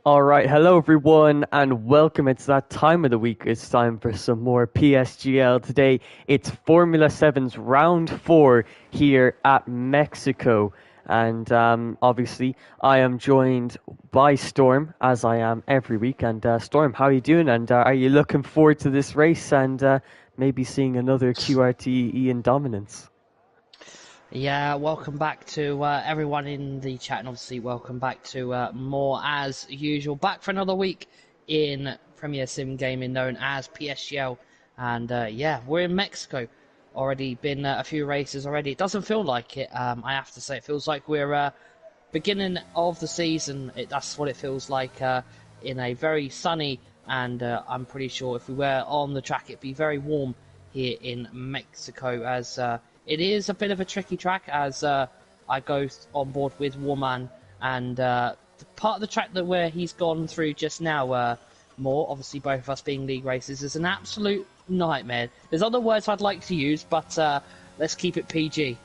All right, hello everyone, and welcome. It's that time of the week. It's time for some more PSGL. Today, it's Formula Seven's round four here at Mexico, and obviously, I am joined by Storm, as I am every week. And Storm, how are you doing? And are you looking forward to this race and maybe seeing another QRT Ian dominance? Yeah, welcome back to everyone in the chat, and obviously welcome back to more as usual. Back for another week in Premier Sim Gaming, known as PSGL, and yeah, we're in Mexico. Already been a few races already. It doesn't feel like it. I have to say, it feels like we're beginning of the season. That's what it feels like in a very sunny, and I'm pretty sure if we were on the track, it'd be very warm here in Mexico, as it is a bit of a tricky track, as I go on board with Woman, and the part of the track that where he's gone through just now, more obviously both of us being league races, is an absolute nightmare. There's other words I'd like to use, but let's keep it PG.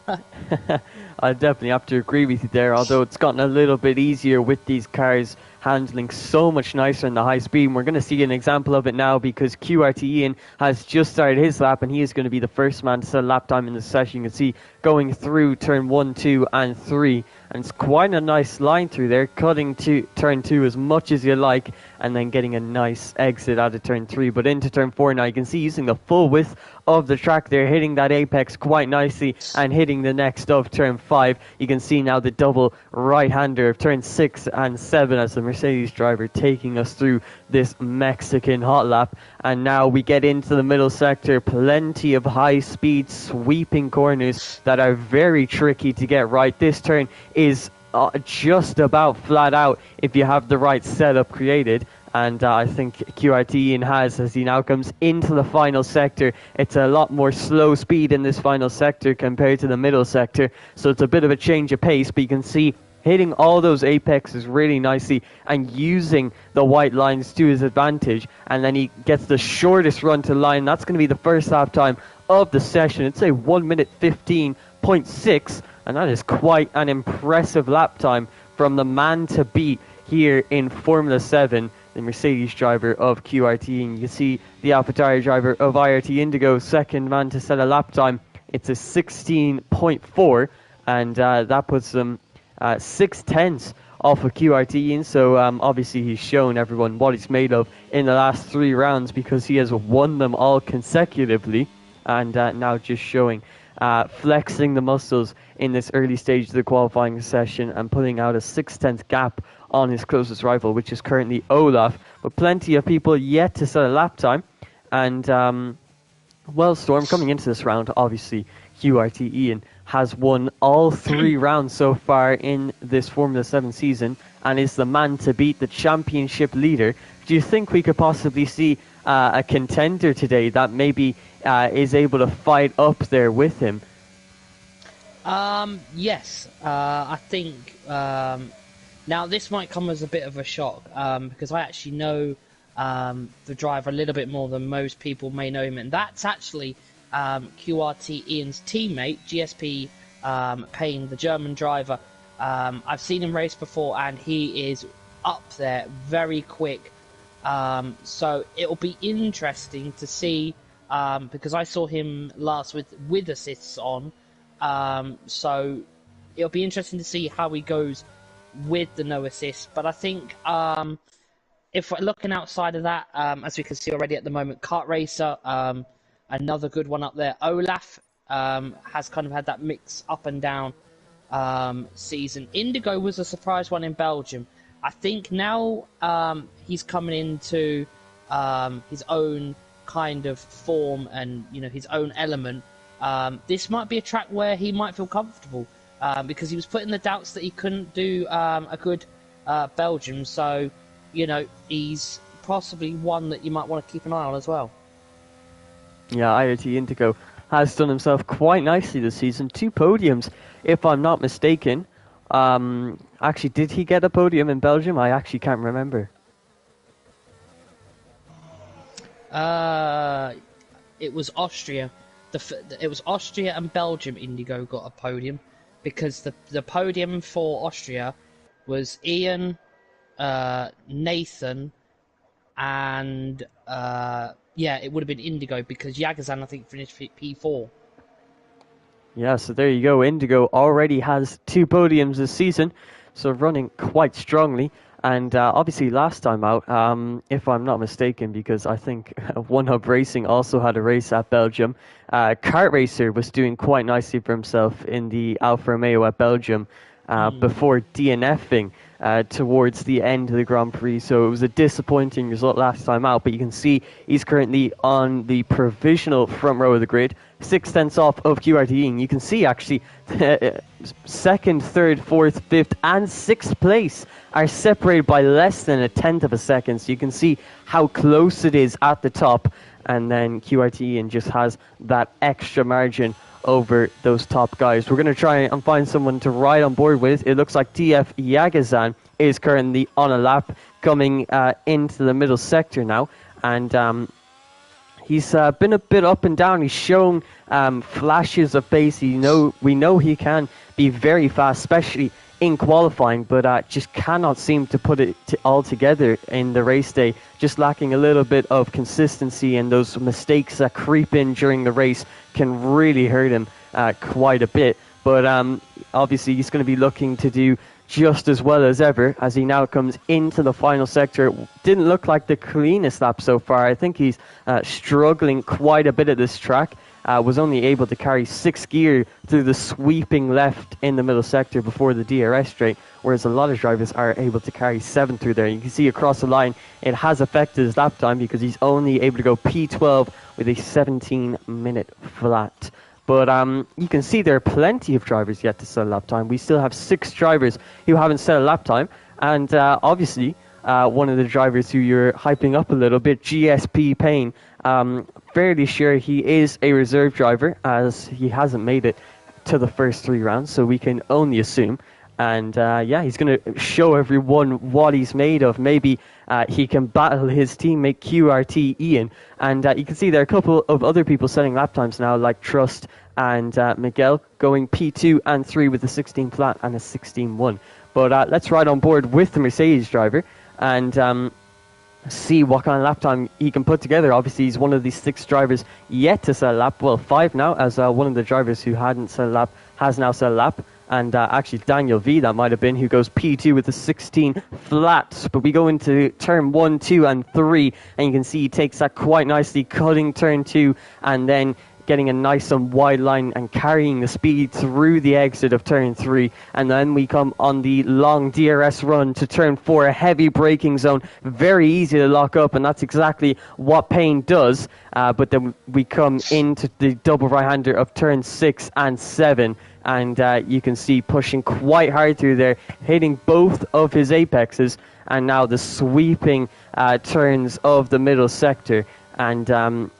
I definitely have to agree with you there, although it's gotten a little bit easier with these cars handling so much nicer in the high speed. And we're going to see an example of it now because QRT Ian has just started his lap and he is going to be the first man to set a lap time in the session. You can see going through turn 1, 2 and 3. And it's quite a nice line through there, cutting to turn 2 as much as you like and then getting a nice exit out of turn 3. But into turn 4 now, you can see using the full width of the track there, hitting that apex quite nicely and hitting the next of turn 5. You can see now the double right-hander of turn 6 and 7 as the Mercedes driver taking us through this Mexican hot lap. And now we get into the middle sector, plenty of high-speed sweeping corners that are very tricky to get right. This turn is just about flat out if you have the right setup created. And I think QRT Ian has, as he now comes into the final sector. It's a lot more slow speed in this final sector compared to the middle sector, so it's a bit of a change of pace, but you can see hitting all those apexes really nicely and using the white lines to his advantage, and then he gets the shortest run to line. That's going to be the first lap time of the session. It's a 1 minute 15.6, and that is quite an impressive lap time from the man to beat here in Formula 7, the Mercedes driver of QRT. And you can see the AlphaTauri driver of IRT Indigo, second man to set a lap time. It's a 16.4, and that puts them 6/10 off of QRT. And so obviously he's shown everyone what he's made of in the last 3 rounds because he has won them all consecutively, and now just showing flexing the muscles in this early stage of the qualifying session and putting out a 6/10 gap on his closest rival, which is currently Olaf. But plenty of people yet to set a lap time. And, well, Storm, coming into this round, obviously, QRT Ian has won all 3 rounds so far in this Formula 7 season and is the man to beat, the championship leader. Do you think we could possibly see a contender today that maybe is able to fight up there with him? Yes, I think now this might come as a bit of a shock because I actually know the driver a little bit more than most people may know him, and that's actually QRT Ian's teammate, GSP Payne, the German driver. I've seen him race before, and he is up there, very quick. So it'll be interesting to see because I saw him last with assists on. So it'll be interesting to see how he goes with the no assist. But I think if we're looking outside of that, as we can see already at the moment, Kart Racer, another good one up there. Olaf has kind of had that mix up and down season. Indigo was a surprise one in Belgium. I think now he's coming into his own kind of form and his own element. This might be a track where he might feel comfortable because he was put in the doubts that he couldn't do a good Belgium. So, he's possibly one that you might want to keep an eye on as well. Yeah, IoT Indigo has done himself quite nicely this season. 2 podiums, if I'm not mistaken. Actually, did he get a podium in Belgium? I actually can't remember. It was Austria. It was Austria and Belgium. Indigo got a podium because the podium for Austria was Ian, Nathan, and yeah, it would have been Indigo because Yagazan I think finished P4. Yeah, so there you go. Indigo already has 2 podiums this season, so running quite strongly. And obviously, last time out, if I'm not mistaken, because I think One Hub Racing also had a race at Belgium, Kart Racer was doing quite nicely for himself in the Alfa Romeo at Belgium before DNFing towards the end of the Grand Prix. So it was a disappointing result last time out, but you can see he's currently on the provisional front row of the grid, 6 tenths off of QRT. And you can see actually second, third, fourth, fifth, and sixth place are separated by less than a tenth of a second. So you can see how close it is at the top. And then QRT just has that extra margin over those top guys. We're going to try and find someone to ride on board with. It looks like DF Yagazan is currently on a lap coming into the middle sector now. And he's been a bit up and down. He's shown flashes of pace. We know he can be very fast, especially in qualifying, but just cannot seem to put it all together in the race day. Just lacking a little bit of consistency, and those mistakes that creep in during the race can really hurt him quite a bit. But obviously he's going to be looking to do just as well as ever as he now comes into the final sector. It didn't look like the cleanest lap so far. I think he's struggling quite a bit at this track. Was only able to carry 6th gear through the sweeping left in the middle sector before the DRS straight, whereas a lot of drivers are able to carry 7 through there. You can see across the line it has affected his lap time because he's only able to go P12 with a 17-minute flat. But you can see there are plenty of drivers yet to set a lap time. We still have 6 drivers who haven't set a lap time. And obviously, one of the drivers who you're hyping up a little bit, GSP Payne, fairly sure he is a reserve driver as he hasn't made it to the first 3 rounds. So we can only assume. And yeah, he's going to show everyone what he's made of. Maybe he can battle his teammate QRT Ian. And you can see there are a couple of other people setting lap times now, like Trust and Miguel, going P2 and 3 with a 16 flat and a 16-1. But let's ride on board with the Mercedes driver and see what kind of lap time he can put together. Obviously, he's one of these 6 drivers yet to set a lap. Well, 5 now, as one of the drivers who hadn't set a lap has now set a lap. And actually, Daniel V, that might have been, who goes P2 with a 16 flat. But we go into turn 1, 2, and 3, and you can see he takes that quite nicely, cutting turn 2, and then getting a nice and wide line and carrying the speed through the exit of turn 3. And then we come on the long DRS run to turn 4, a heavy braking zone, very easy to lock up, and that's exactly what Payne does. But then we come into the double right-hander of turn 6 and 7. And you can see pushing quite hard through there, hitting both of his apexes, and now the sweeping turns of the middle sector. And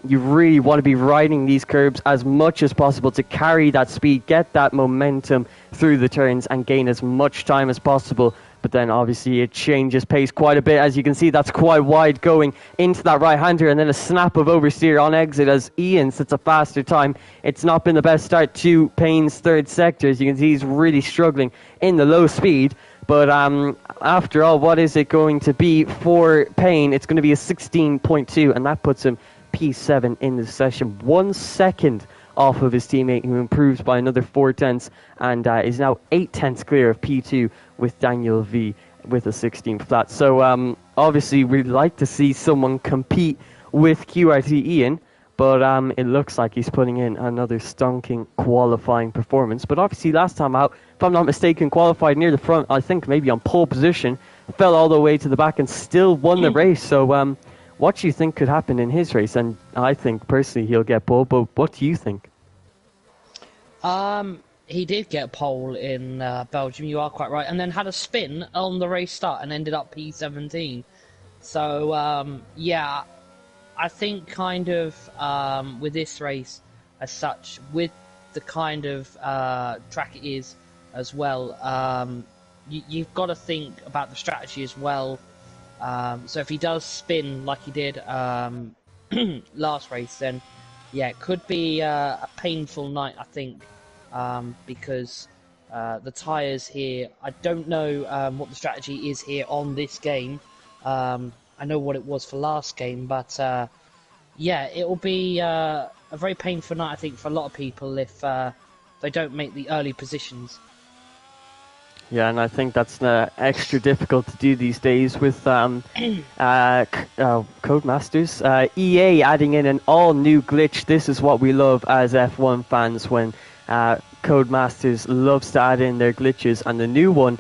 you really want to be riding these curbs as much as possible to carry that speed, get that momentum through the turns, and gain as much time as possible. But then obviously it changes pace quite a bit. As you can see, that's quite wide going into that right-hander, and then a snap of oversteer on exit as Ian sets a faster time. It's not been the best start to Payne's third sector. As you can see, he's really struggling in the low speed. But after all, what is it going to be for Payne? It's going to be a 16.2, and that puts him P7 in the session. 1 second off of his teammate, who improves by another 4 tenths and is now 8 tenths clear of P2 with Daniel V with a 16 flat. So obviously we'd like to see someone compete with QRT Ian, but it looks like he's putting in another stonking qualifying performance. But obviously last time out, if I'm not mistaken, qualified near the front, I think maybe on pole position, fell all the way to the back and still won the race. So what do you think could happen in his race? And I think personally he'll get pole, but what do you think? He did get pole in Belgium, you are quite right, and then had a spin on the race start and ended up P17. So, yeah, I think kind of with this race as such, with the kind of track it is as well, you've got to think about the strategy as well. So if he does spin like he did last race, then yeah, it could be a painful night, I think, because The tyres here, I don't know what the strategy is here on this game. I know what it was for last game, but yeah, it will be a very painful night, I think, for a lot of people if they don't make the early positions. Yeah, and I think that's extra difficult to do these days with Codemasters. EA adding in an all-new glitch. This is what we love as F1 fans when Codemasters loves to add in their glitches. And the new one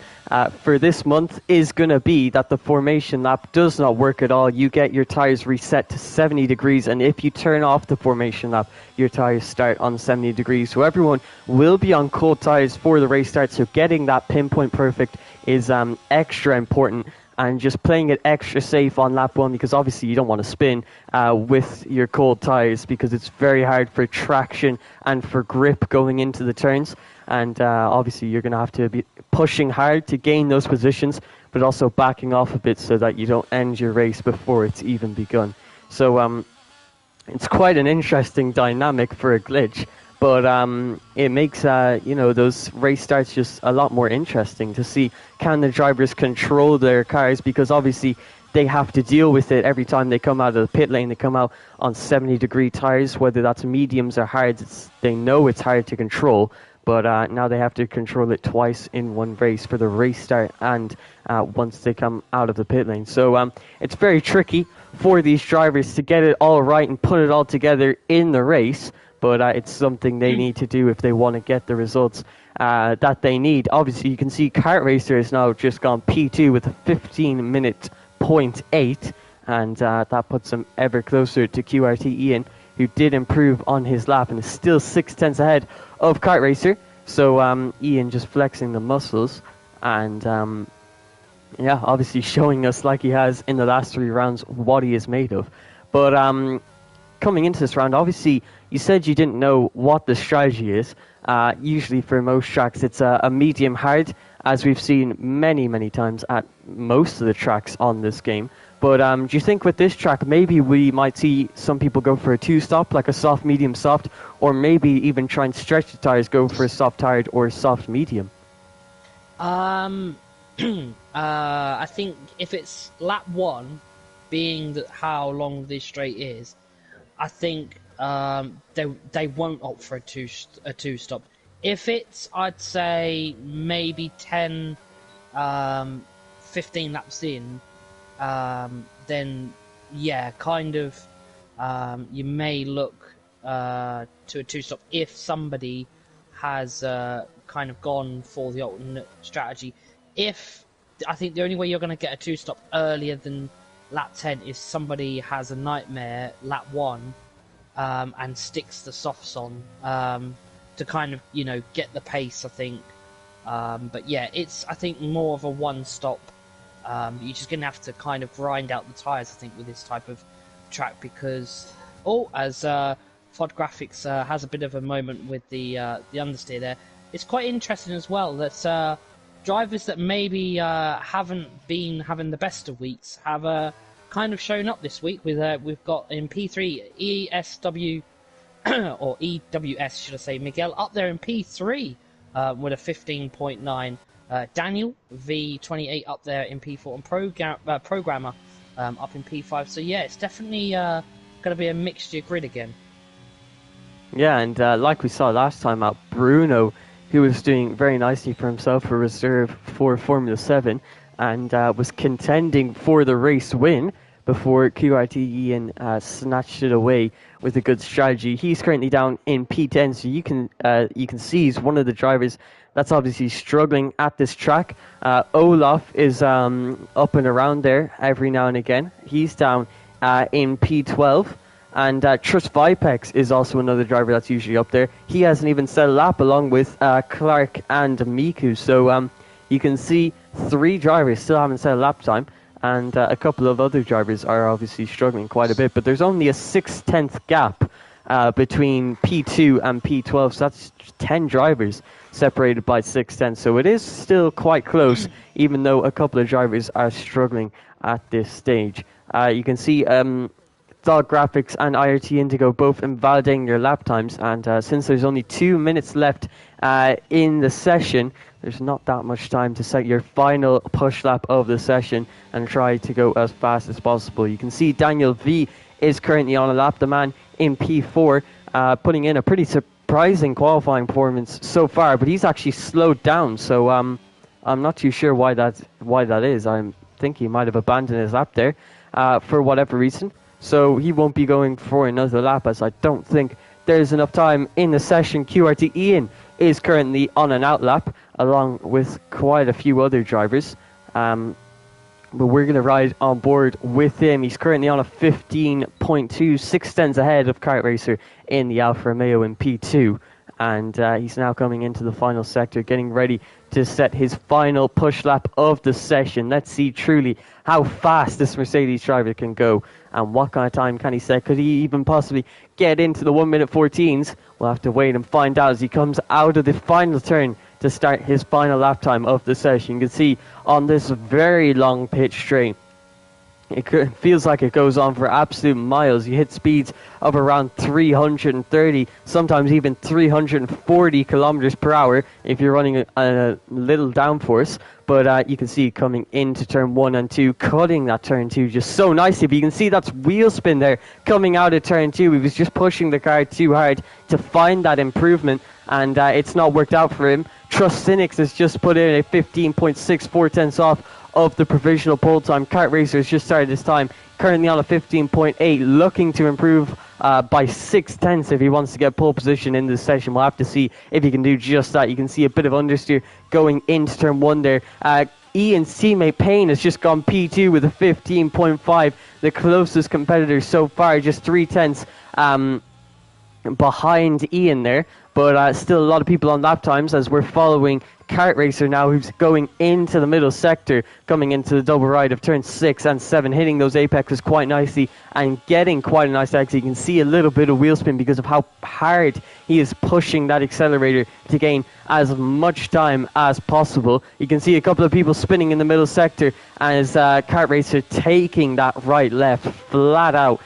for this month is going to be that the formation lap does not work at all. You get your tyres reset to 70 degrees, and if you turn off the formation lap, your tyres start on 70 degrees. So everyone will be on cold tyres for the race start, so getting that pinpoint perfect is extra important. And just playing it extra safe on lap 1, because obviously you don't want to spin with your cold tyres, because it's very hard for traction and for grip going into the turns. And obviously you're going to have to be pushing hard to gain those positions, but also backing off a bit so that you don't end your race before it's even begun. So it's quite an interesting dynamic for a glitch. But it makes those race starts just a lot more interesting to see, can the drivers control their cars, because obviously they have to deal with it every time they come out of the pit lane. They come out on 70-degree tires, whether that's mediums or hards. They know it's hard to control, but now they have to control it twice in one race for the race start and once they come out of the pit lane. So it's very tricky for these drivers to get it all right and put it all together in the race. But it's something they need to do if they want to get the results that they need. Obviously, you can see Kart Racer has now just gone P2 with a 15-minute .8, and that puts him ever closer to QRT Ian, who did improve on his lap and is still 6/10 ahead of Kart Racer. So Ian just flexing the muscles and obviously showing us, like he has in the last 3 rounds, what he is made of. But coming into this round, obviously, you said you didn't know what the strategy is. Usually for most tracks, it's a medium hard, as we've seen many, many times at most of the tracks on this game. But do you think with this track, maybe we might see some people go for a 2-stop, like a soft, medium, soft, or maybe even try and stretch the tires, go for a soft hard or soft, medium? I think if it's lap 1, being that how long this straight is, I think they won't opt for a two stop. If it's, I'd say maybe 10, 15 laps in, then yeah, kind of you may look to a 2-stop if somebody has kind of gone for the alternate strategy. I think the only way you're going to get a 2-stop earlier than lap 10 is somebody has a nightmare lap 1 and sticks the softs on to kind of, get the pace, I think. But yeah, it's, I think, more of a one-stop. You're just going to have to kind of grind out the tyres, I think, with this type of track, because, as FOD Graphics has a bit of a moment with the understeer there, it's quite interesting as well that drivers that maybe haven't been having the best of weeks have kind of shown up this week. We've got in P3 ESW or EWS, should I say, Miguel up there in P3 with a 15.9. Daniel V28 up there in P4, and Programmer up in P5. So yeah, it's definitely going to be a mixture grid again. Yeah, and like we saw last time out, Bruno, who was doing very nicely for himself for reserve for Formula 7 and was contending for the race win before QRT Ian snatched it away with a good strategy. He's currently down in P10, so you can see he's one of the drivers that's obviously struggling at this track. Olaf is up and around there every now and again. He's down in P12. And Trust Vipex is also another driver that's usually up there. He hasn't even set a lap along with Clark and Miku. So you can see 3 drivers still haven't set a lap time. And a couple of other drivers are obviously struggling quite a bit. But there's only a 6/10 gap between P2 and P12. So that's 10 drivers separated by 6/10. So it is still quite close, even though a couple of drivers are struggling at this stage. You can see Dog Graphics and IRT Indigo both invalidating your lap times, and since there's only 2 minutes left in the session, there's not that much time to set your final push lap of the session and try to go as fast as possible. You can see Daniel V is currently on a lap, the man in P4, putting in a pretty surprising qualifying performance so far, but he's actually slowed down, so I'm not too sure why that is. I think he might have abandoned his lap there for whatever reason. So he won't be going for another lap, as I don't think there's enough time in the session. QRT Ian is currently on an out lap, along with quite a few other drivers. But we're going to ride on board with him. He's currently on a 15.2, 6 tenths ahead of Kart Racer in the Alfa Romeo in P2. And he's now coming into the final sector, getting ready to set his final push lap of the session. Let's see truly how fast this Mercedes driver can go and what kind of time can he set. Could he even possibly get into the 1 minute 14s? We'll have to wait and find out as he comes out of the final turn to start his final lap time of the session. You can see on this very long pit straight, it feels like it goes on for absolute miles. You hit speeds of around 330, sometimes even 340 kilometers per hour if you're running a little downforce. But you can see coming into turn 1 and 2, cutting that turn 2 just so nicely. But you can see that's wheel spin there coming out of turn 2. He was just pushing the car too hard to find that improvement, and it's not worked out for him. Trust Cynics has just put in a 15.64 tenths off of the provisional pole time. Kart Racer has just started his time, currently on a 15.8, looking to improve by 6 tenths if he wants to get pole position in this session. We'll have to see if he can do just that. You can see a bit of understeer going into turn 1 there. Ian's teammate Payne has just gone P2 with a 15.5, the closest competitor so far, just 3 tenths behind Ian there. But still a lot of people on lap times as we're following Kart Racer now, who's going into the middle sector, coming into the double right of turn 6 and 7, hitting those apexes quite nicely and getting quite a nice exit. You can see a little bit of wheel spin because of how hard he is pushing that accelerator to gain as much time as possible. You can see a couple of people spinning in the middle sector as Kart Racer taking that right left flat out,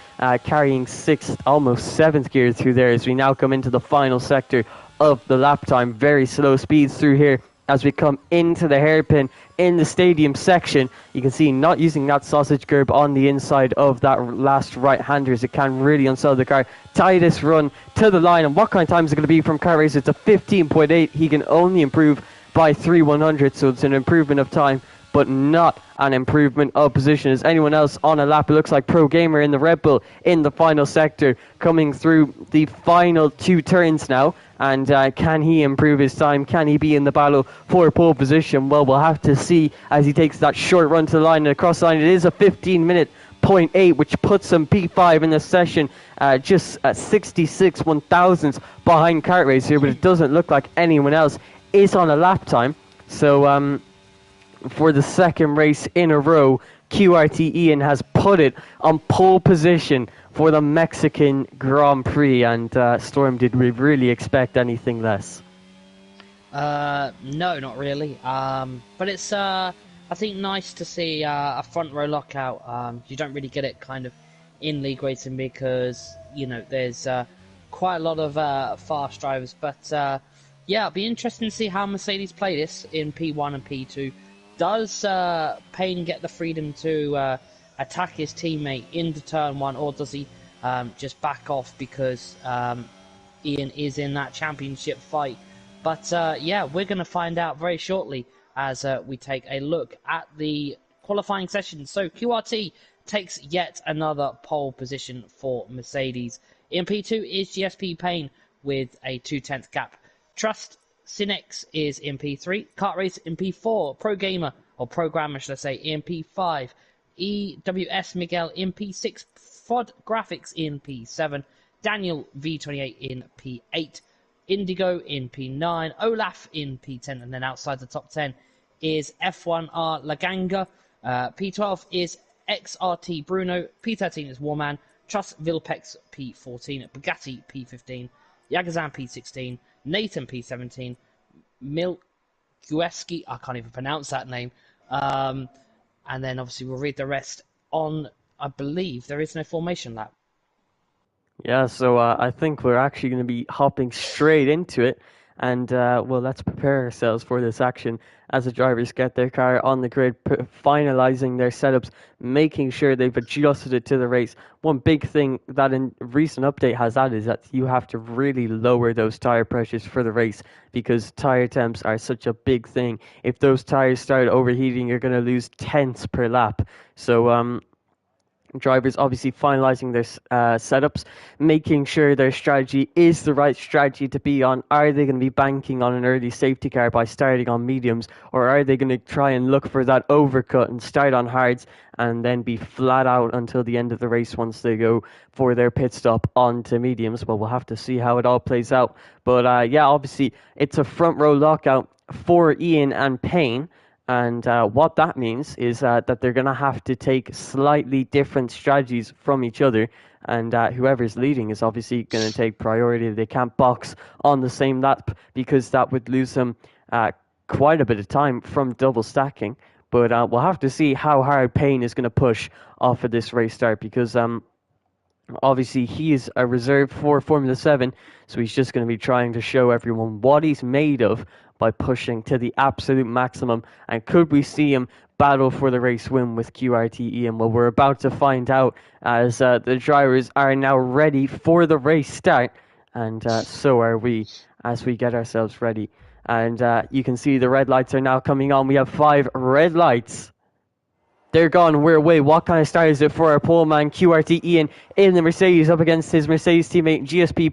carrying 6th, almost 7th gear through there as we now come into the final sector of the lap time. Very slow speeds through here as we come into the hairpin in the stadium section. You can see not using that sausage curb on the inside of that last right-hander as it can really unsettle the car. Tightest run to the line, and what kind of time is it going to be from Kart Racer? It's a 15.8. He can only improve by 3/100, so it's an improvement of time, but not an improvement of position. Is anyone else on a lap? It looks like Pro Gamer in the Red Bull in the final sector, coming through the final 2 turns now. And can he improve his time? Can he be in the battle for pole position? Well, we'll have to see as he takes that short run to the line and across the line. It is a 15-minute 0.8, which puts him P5 in the session, just 66 1,000ths behind Kart Racer, but it doesn't look like anyone else is on a lap time. So for the second race in a row, QRT Ian has put it on pole position for the Mexican Grand Prix, and Storm, did we really expect anything less? No, not really. But it's I think nice to see a front row lockout. You don't really get it kind of in league racing because there's quite a lot of fast drivers. But yeah, it'll be interesting to see how Mercedes play this in P1 and P2. Does Payne get the freedom to attack his teammate into turn 1, or does he just back off because Ian is in that championship fight? But yeah, we're going to find out very shortly as we take a look at the qualifying session. So QRT takes yet another pole position for Mercedes. In P2 is GSP Payne with a 2/10 gap. Trust Cinex is in P3, Kart Race in P4, Pro Gamer, or Programmer should I say, in P5, EWS Miguel in P6, FOD Graphics in P7, Daniel V28 in P8, Indigo in P9, Olaf in P10, and then outside the top 10 is F1R Laganga, P12 is XRT Bruno, P13 is Warman, Trust Vilpex P14, Bugatti P15, Yagazan P16, Nathan P17, Milkueski, I can't even pronounce that name, and then obviously we'll read the rest on, I believe there is no formation lap. Yeah, so I think we're actually going to be hopping straight into it. And well, let's prepare ourselves for this action as the drivers get their car on the grid, finalizing their setups, making sure they've adjusted it to the race. One big thing that in recent update has added is that you have to really lower those tire pressures for the race because tire temps are such a big thing. If those tires start overheating, you're going to lose tenths per lap. So drivers obviously finalizing their setups, making sure their strategy is the right strategy to be on. Are they going to be banking on an early safety car by starting on mediums, or are they going to try and look for that overcut and start on hards and then be flat out until the end of the race once they go for their pit stop onto mediums? Well, we'll have to see how it all plays out. But yeah, obviously it's a front row lockout for Ian and Payne. And what that means is that they're going to have to take slightly different strategies from each other. And whoever's leading is obviously going to take priority. They can't box on the same lap because that would lose them quite a bit of time from double stacking. But we'll have to see how hard Payne is going to push off of this race start because obviously he is a reserve for Formula 7, so he's just going to be trying to show everyone what he's made of by pushing to the absolute maximum. And could we see him battle for the race win with QRT Ian? Well, we're about to find out as the drivers are now ready for the race start, and so are we as we get ourselves ready. And you can see the red lights are now coming on. We have 5 red lights. They're gone. We're away. What kind of start is it for our pole man, QRT Ian, in the Mercedes up against his Mercedes teammate, GSP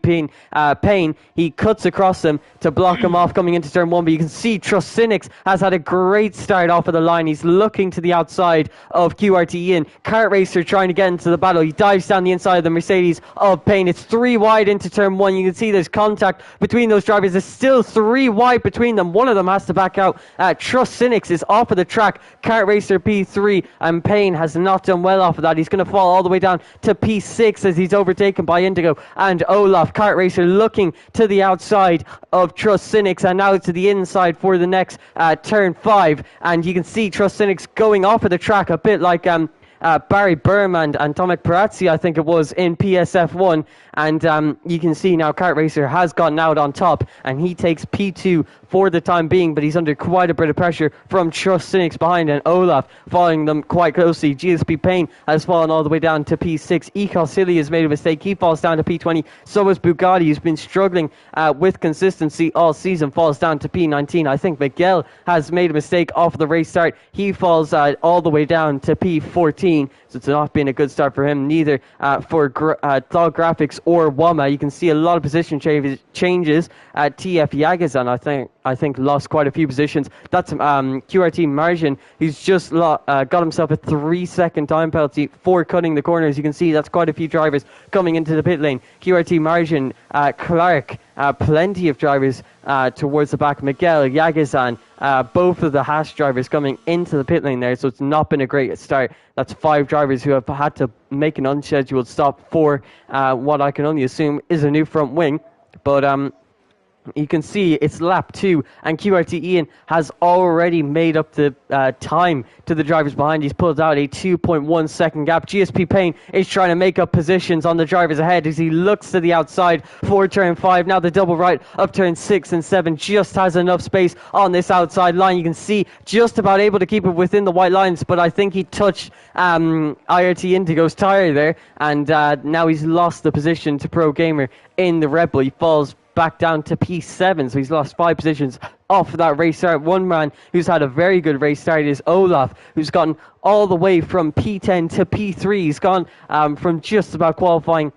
Payne. He cuts across them to block him off coming into turn 1, but you can see Trustinix has had a great start off of the line. He's looking to the outside of QRT Ian. Kart Racer trying to get into the battle. He dives down the inside of the Mercedes of Payne. It's 3 wide into turn 1. You can see there's contact between those drivers. There's still 3 wide between them. One of them has to back out. Trustinix is off of the track. Kart Racer P3. And Payne has not done well off of that. He's going to fall all the way down to P6 as he's overtaken by Indigo and Olaf. Kart Racer looking to the outside of Trustinix and now to the inside for the next turn 5. And you can see Trustinix going off of the track a bit like Barry Burman and Tomek Perazzi, I think it was, in PSF1. And you can see now Kart Racer has gotten out on top, and he takes P2 for the time being, but he's under quite a bit of pressure from Trustinix behind, and Olaf following them quite closely. GSP Payne has fallen all the way down to P6. Ekal Silly has made a mistake. He falls down to P20. So has Bugatti, who's been struggling with consistency all season, falls down to P19. I think Miguel has made a mistake off the race start. He falls all the way down to P14. So it's not been a good start for him, neither for Thought Graphics or Wama. You can see a lot of position changes at TF Yagazan, I think lost quite a few positions. That's QRT Margin, who's just got himself a 3-second time penalty for cutting the corners. You can see that's quite a few drivers coming into the pit lane. QRT Margin, Clark, plenty of drivers towards the back. Miguel, Yagazan, both of the Haas drivers coming into the pit lane there, so it's not been a great start. That's 5 drivers who have had to make an unscheduled stop for what I can only assume is a new front wing. But you can see it's lap 2, and QRT Ian has already made up the time to the drivers behind. He's pulled out a 2.1 second gap. GSP Payne is trying to make up positions on the drivers ahead as he looks to the outside for turn 5. Now the double right of turn 6 and 7 just has enough space on this outside line. You can see just about able to keep it within the white lines, but I think he touched IRT Indigo's tire there, and now he's lost the position to Pro Gamer in the Red Bull. He falls back down to P7, so he's lost 5 positions off that race start. One man who's had a very good race start is Olaf, who's gotten all the way from P10 to P3. He's gone from just about qualifying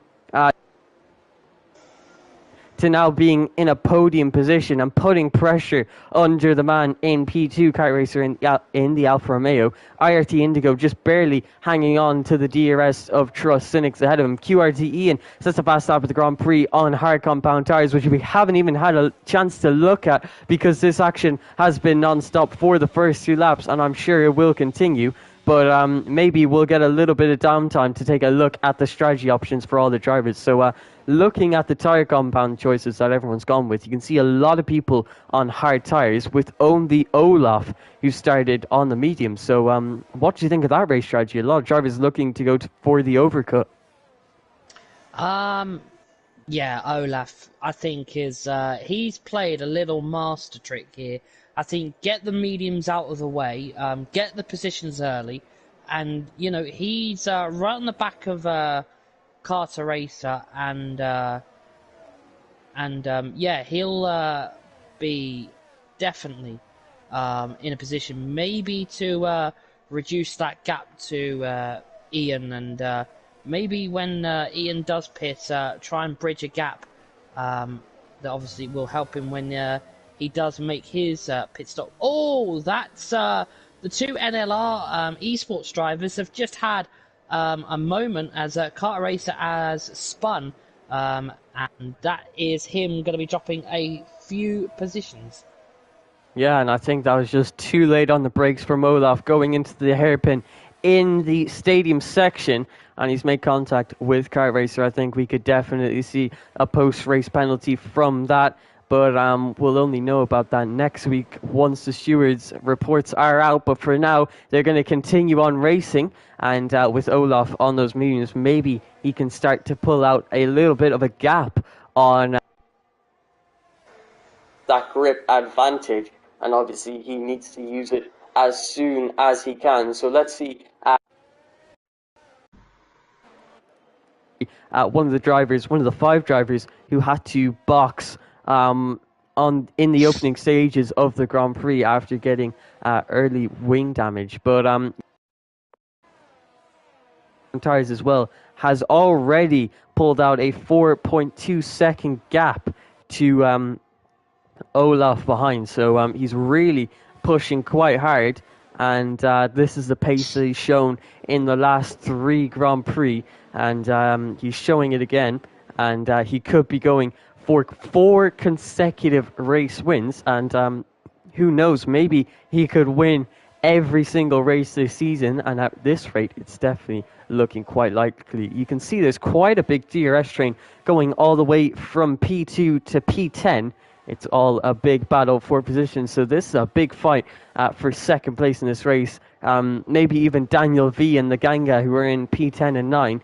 to now being in a podium position and putting pressure under the man in P2, Kart Racer in the Alfa Romeo. IRT Indigo just barely hanging on to the DRS of Trustinix ahead of him. QRT Ian sets a fast stop at the Grand Prix on hard compound tyres, which we haven't even had a chance to look at because this action has been non-stop for the first 2 laps, and I'm sure it will continue. But maybe we'll get a little bit of downtime to take a look at the strategy options for all the drivers. So looking at the tyre compound choices that everyone's gone with, you can see a lot of people on hard tyres with only Olaf, who started on the medium. So what do you think of that race strategy? A lot of drivers looking to go for the overcut. Um, yeah, Olaf, I think is he's played a little master trick here. I think get the mediums out of the way, get the positions early, and he's right on the back of Carter Racer, and yeah, he'll be definitely in a position maybe to reduce that gap to Ian, and maybe when Ian does pit, try and bridge a gap that obviously will help him when he does make his pit stop. Oh, that's the two NLR esports drivers have just had a moment as Carter Racer has spun. And that is him going to be dropping a few positions. Yeah, and I think that was just too late on the brakes from Olaf going into the hairpin in the stadium section, and he's made contact with Kart Racer. I think we could definitely see a post-race penalty from that, but we'll only know about that next week once the stewards' reports are out. But for now, they're going to continue on racing, and with Olaf on those mediums, maybe he can start to pull out a little bit of a gap on that grip advantage, and obviously he needs to use it as soon as he can. So let's see. One of the 5 drivers who had to box in the opening stages of the Grand Prix after getting early wing damage, but tires as well, has already pulled out a 4.2 second gap to Olaf behind, so he's really pushing quite hard, and this is the pace that he's shown in the last 3 Grand Prix, and he's showing it again, and he could be going for 4 consecutive race wins, and who knows, maybe he could win every single race this season, and at this rate, it's definitely looking quite likely. You can see there's quite a big DRS train going all the way from P2 to P10. It's all a big battle for position, so this is a big fight for second place in this race. Maybe even Daniel V and the Ganga, who are in P10 and 9,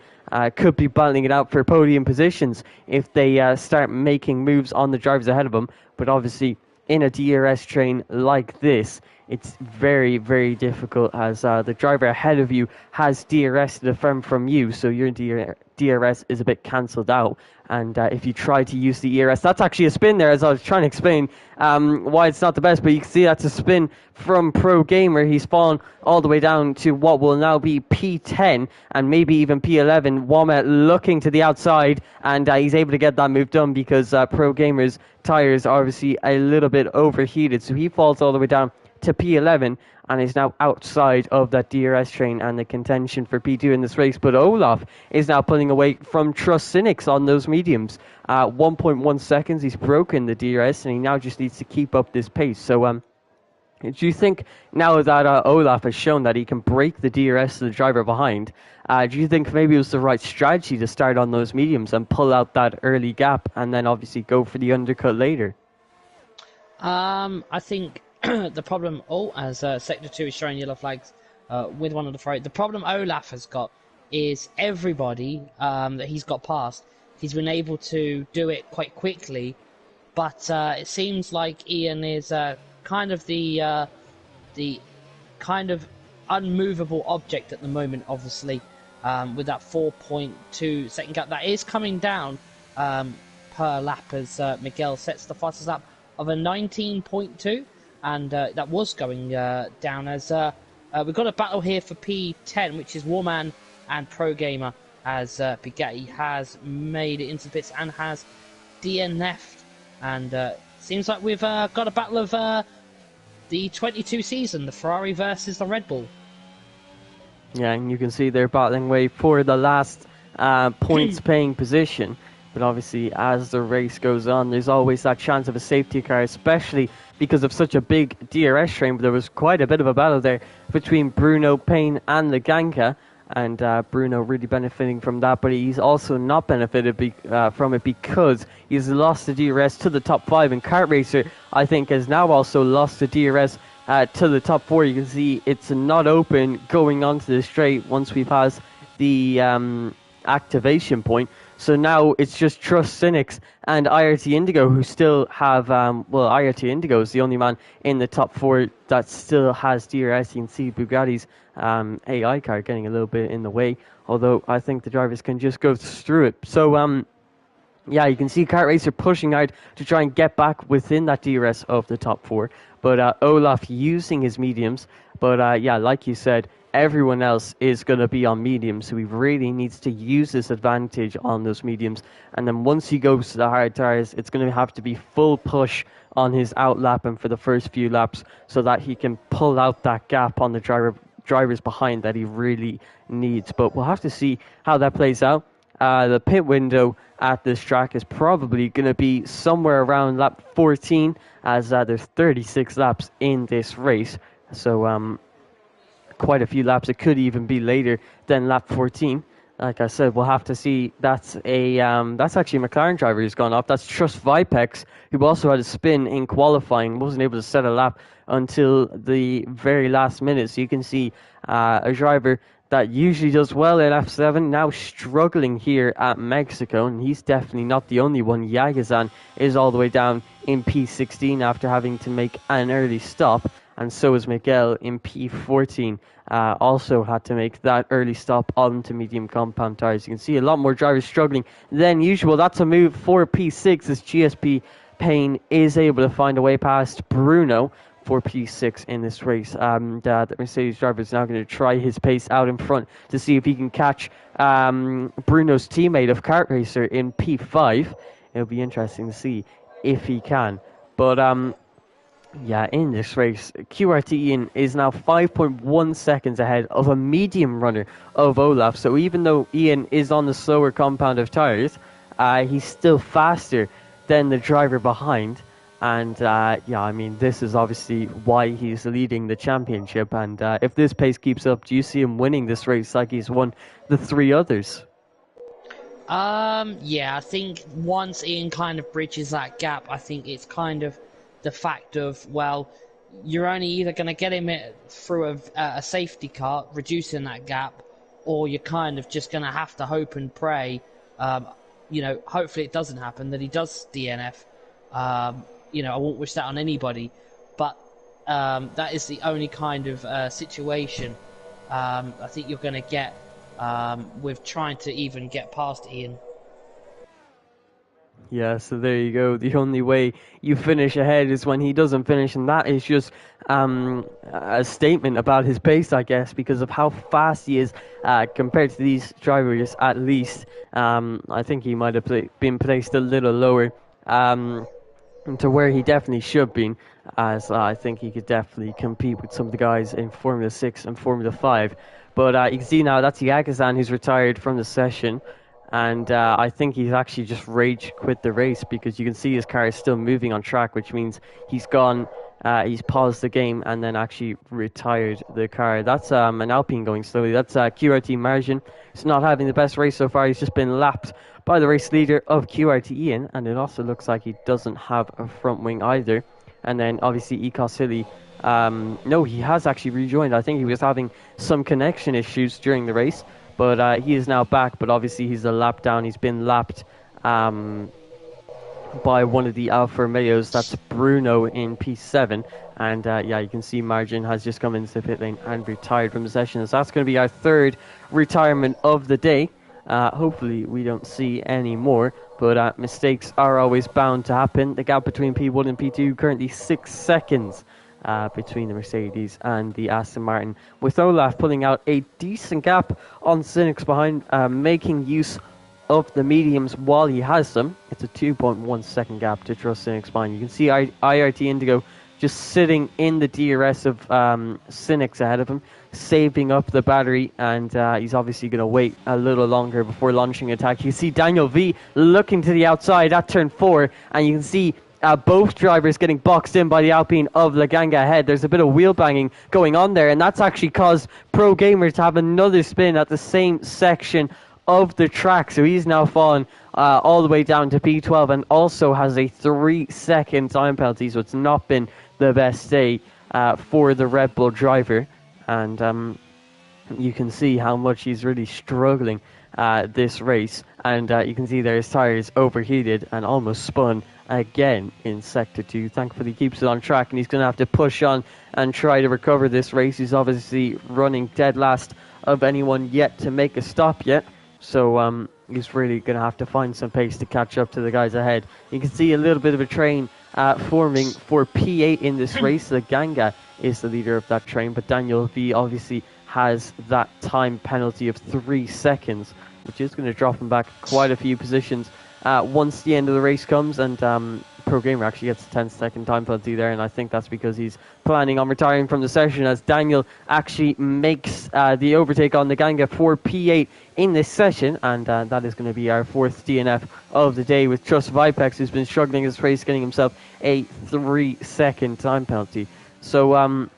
could be battling it out for podium positions if they start making moves on the drivers ahead of them. But obviously, in a DRS train like this, it's very, very difficult as the driver ahead of you has DRS to defend from you, so your DRS is a bit cancelled out. And if you try to use the ERS, that's actually a spin there, as I was trying to explain why it's not the best, but you can see that's a spin from Pro Gamer. He's fallen all the way down to what will now be P10 and maybe even P11. Wommet looking to the outside, and he's able to get that move done because Pro Gamer's tires are obviously a little bit overheated, so he falls all the way down to P11 and is now outside of that DRS train and the contention for P2 in this race. But Olaf is now pulling away from Trust Cynics on those mediums. 1.1 seconds, he's broken the DRS, and he now just needs to keep up this pace. So do you think now that Olaf has shown that he can break the DRS to the driver behind, do you think maybe it was the right strategy to start on those mediums and pull out that early gap and then obviously go for the undercut later? I think the problem, as Sector 2 is showing yellow flags with one of the throat, the problem Olaf has got is everybody that he's got past, he's been able to do it quite quickly, but it seems like Ian is kind of the kind of unmovable object at the moment, obviously, with that 4.2 second gap. That is coming down per lap as Miguel sets the fastest lap of a 19.2. And that was going down as we've got a battle here for P10, which is Warman and Pro Gamer, as Bugatti has made it into the pits and has DNF'd. And seems like we've got a battle of the 22 season, the Ferrari versus the Red Bull. Yeah, and you can see they're battling away for the last points-paying position. But obviously, as the race goes on, there's always that chance of a safety car, especially because of such a big DRS train. But there was quite a bit of a battle there between Bruno, Payne and Leganka, and Bruno really benefiting from that. But he's also not benefited from it because he's lost the DRS to the top 5. And Kart Racer, I think, has now also lost the DRS to the top 4. You can see it's not open going onto the straight once we pass the activation point. So now it's just Trust Cynics and IRT Indigo who still have, IRT Indigo is the only man in the top 4 that still has DRS. You can see Bugatti's AI car getting a little bit in the way, although I think the drivers can just go through it. So, yeah, you can see Kart Racer pushing out to try and get back within that DRS of the top 4. But Olaf using his mediums. But yeah, like you said, everyone else is going to be on mediums, so he really needs to use this advantage on those mediums. And then once he goes to the hard tires, it's going to have to be full push on his outlap and for the first few laps so that he can pull out that gap on the drivers behind that he really needs. But we'll have to see how that plays out. The pit window at this track is probably going to be somewhere around lap 14, as there's 36 laps in this race. So quite a few laps. It could even be later than lap 14. Like I said, we'll have to see. That's actually a McLaren driver who's gone off. That's Trust Vipex, who also had a spin in qualifying, wasn't able to set a lap until the very last minute. So you can see a driver that usually does well in F7, now struggling here at Mexico, and he's definitely not the only one. Yagazan is all the way down in P16 after having to make an early stop, and so is Miguel in P14. Also had to make that early stop onto medium compound tires. You can see a lot more drivers struggling than usual. That's a move for P6 as GSP Payne is able to find a way past Bruno for P6 in this race. The Mercedes driver is now going to try his pace out in front to see if he can catch Bruno's teammate of Kart Racer in P5. It'll be interesting to see if he can. But yeah, in this race, QRT Ian is now 5.1 seconds ahead of a medium runner of Olaf. So even though Ian is on the slower compound of tyres, he's still faster than the driver behind. And yeah, I mean, this is obviously why he's leading the championship. And if this pace keeps up, do you see him winning this race like he's won the 3 others? Yeah, I think once Ian kind of bridges that gap, I think it's kind of the fact of, well, you're only either going to get him through a safety car, reducing that gap, or you're kind of just going to have to hope and pray, hopefully it doesn't happen, that he does DNF. I won't wish that on anybody, but that is the only kind of situation I think you're going to get with trying to even get past Ian. Yeah, so there you go. The only way you finish ahead is when he doesn't finish, and that is just a statement about his pace, I guess, because of how fast he is compared to these drivers, at least. I think he might have been placed a little lower to where he definitely should be, as I think he could definitely compete with some of the guys in Formula 6 and Formula 5. But you can see now that's Yagazan who's retired from the session. And I think he's actually just rage quit the race because you can see his car is still moving on track, which means he's gone, he's paused the game and then actually retired the car. That's an Alpine going slowly. That's QRT Margin. He's not having the best race so far. He's just been lapped by the race leader of QRT Ian, and it also looks like he doesn't have a front wing either. And then obviously Ecos Hilly. No, he has actually rejoined. I think he was having some connection issues during the race. But he is now back, but obviously he's a lap down. He's been lapped by one of the Alfa Romeos. That's Bruno in P7. And yeah, you can see Margin has just come into the pit lane and retired from the session. So that's going to be our 3rd retirement of the day. Hopefully we don't see any more. But mistakes are always bound to happen. The gap between P1 and P2 currently 6 seconds. Between the Mercedes and the Aston Martin, with Olaf pulling out a decent gap on Cynics behind, making use of the mediums while he has them. It's a 2.1 second gap to Trust Cynics behind. You can see IRT Indigo just sitting in the DRS of Cynics ahead of him, saving up the battery, and he's obviously going to wait a little longer before launching attack. You see Daniel V looking to the outside at turn 4, and you can see both drivers getting boxed in by the Alpine of Laganga ahead. There's a bit of wheel banging going on there, and that's actually caused Pro Gamer to have another spin at the same section of the track. So he's now fallen all the way down to P12 and also has a 3-second time penalty. So it's not been the best day for the Red Bull driver. And you can see how much he's really struggling this race. And you can see there his tyres overheated and almost spun again in Sector 2. Thankfully, he keeps it on track, and he's going to have to push on and try to recover this race. He's obviously running dead last of anyone yet to make a stop yet. So he's really going to have to find some pace to catch up to the guys ahead. You can see a little bit of a train forming for P8 in this race. The Ganga is the leader of that train, but Daniel V obviously has that time penalty of 3 seconds, which is going to drop him back quite a few positions once the end of the race comes. And Pro Gamer actually gets a 10-second time penalty there, and I think that's because he's planning on retiring from the session, as Daniel actually makes the overtake on the Ganga for P8 in this session. And that is going to be our 4th DNF of the day, with Trust Vipex, who's been struggling this race, getting himself a 3-second time penalty. So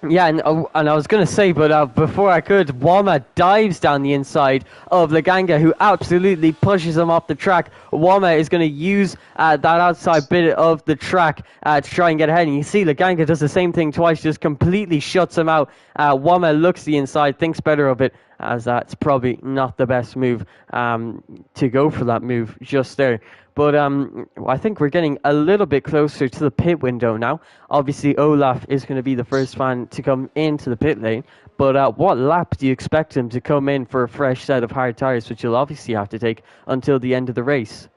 yeah, and I was going to say, but before I could, Wama dives down the inside of Laganga, who absolutely pushes him off the track. Wama is going to use that outside bit of the track to try and get ahead. And you see Laganga does the same thing twice, just completely shuts him out. Wama looks the inside, thinks better of it, as that's probably not the best move to go for that move just there. But I think we're getting a little bit closer to the pit window now. Obviously, Olaf is going to be the first fan to come into the pit lane. But what lap do you expect him to come in for a fresh set of hard tyres, which you'll obviously have to take until the end of the race?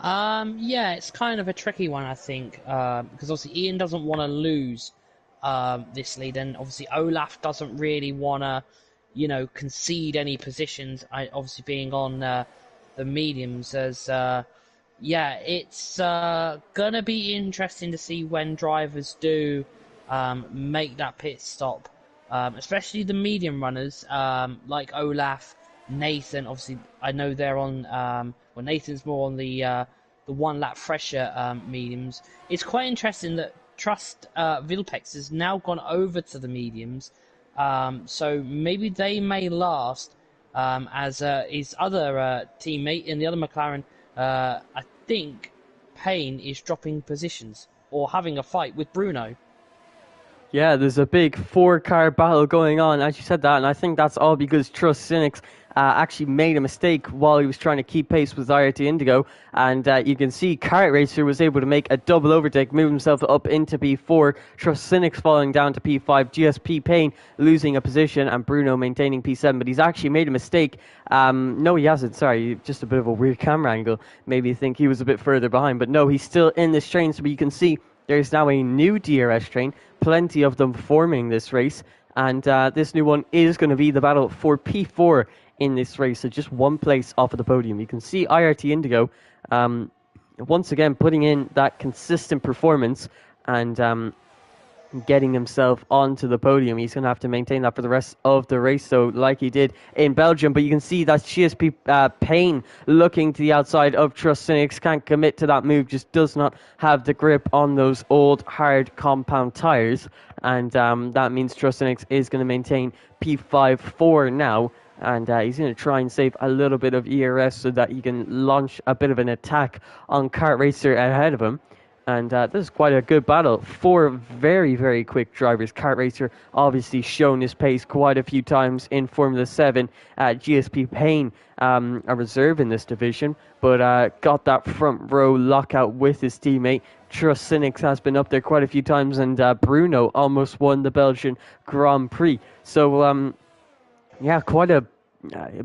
Yeah, it's kind of a tricky one, I think, because obviously Ian doesn't want to lose this lead, and obviously Olaf doesn't really want to, concede any positions. Obviously being on the mediums, as yeah, it's gonna be interesting to see when drivers do make that pit stop, especially the medium runners like Olaf, Nathan. Obviously, I know they're on. Well, Nathan's more on the 1 lap fresher mediums. It's quite interesting that Trust Vilpex has now gone over to the mediums, so maybe they may last. As his other teammate in the other McLaren, I think Payne is dropping positions or having a fight with Bruno. Yeah, there's a big 4-car battle going on, as you said that, and I think that's all because Trust Cynics actually made a mistake while he was trying to keep pace with IRT Indigo, and you can see Kart Racer was able to make a double overtake, move himself up into P4, Trust Cynics falling down to P5, GSP Payne losing a position, and Bruno maintaining P7, but he's actually made a mistake. No, he hasn't, sorry, just a bit of a weird camera angle, maybe you think he was a bit further behind, but no, he's still in this train, so you can see there's now a new DRS train, plenty of them forming this race, and this new one is going to be the battle for P4 in this race, so just one place off of the podium. You can see IRT Indigo once again putting in that consistent performance and getting himself onto the podium. He's going to have to maintain that for the rest of the race, so like he did in Belgium. But you can see that GSP Payne looking to the outside of Trust Cynics, can't commit to that move, just does not have the grip on those old hard compound tyres, and that means Trust Cynics is going to maintain P5-4 now, and he's going to try and save a little bit of ERS so that he can launch a bit of an attack on Kart Racer ahead of him. And this is quite a good battle. 4 very, very quick drivers. Kart Racer obviously shown his pace quite a few times in Formula 7. GSP Payne, a reserve in this division, but got that front row lockout with his teammate. Trust Cynics has been up there quite a few times, and Bruno almost won the Belgian Grand Prix. So, yeah, quite a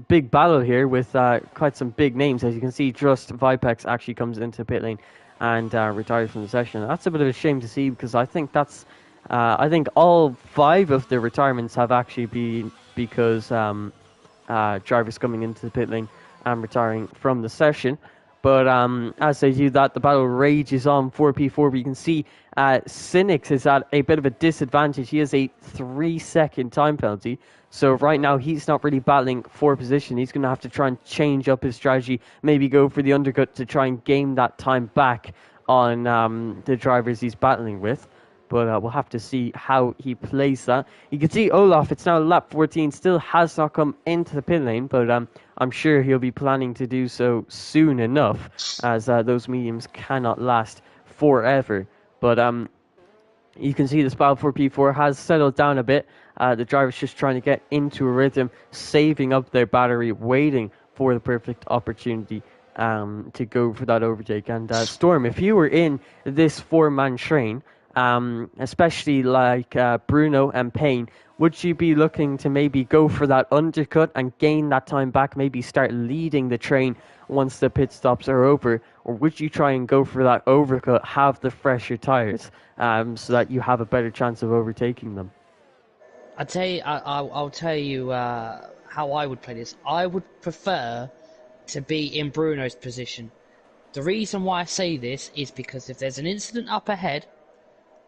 big battle here with quite some big names. As you can see, Trust Vipex actually comes into pit lane and retired from the session. That's a bit of a shame to see, because I think that's I think all 5 of the retirements have actually been because drivers coming into the pit lane and retiring from the session. But as they do that, the battle rages on for P4. But you can see Cynics is at a bit of a disadvantage. He has a 3-second time penalty. So right now, he's not really battling for position. He's going to have to try and change up his strategy, maybe go for the undercut to try and gain that time back on the drivers he's battling with. But we'll have to see how he plays that. You can see Olaf, it's now lap 14, still has not come into the pit lane, but I'm sure he'll be planning to do so soon enough, as those mediums cannot last forever. But You can see the battle for P4 has settled down a bit. The driver's just trying to get into a rhythm, saving up their battery, waiting for the perfect opportunity to go for that overtake. And Storm, if you were in this four-man train, especially like Bruno and Payne, would you be looking to maybe go for that undercut and gain that time back, maybe start leading the train once the pit stops are over? Or would you try and go for that overcut, have the fresher tyres, so that you have a better chance of overtaking them? I'll tell you how I would play this. I would prefer to be in Bruno's position. The reason why I say this is because if there's an incident up ahead,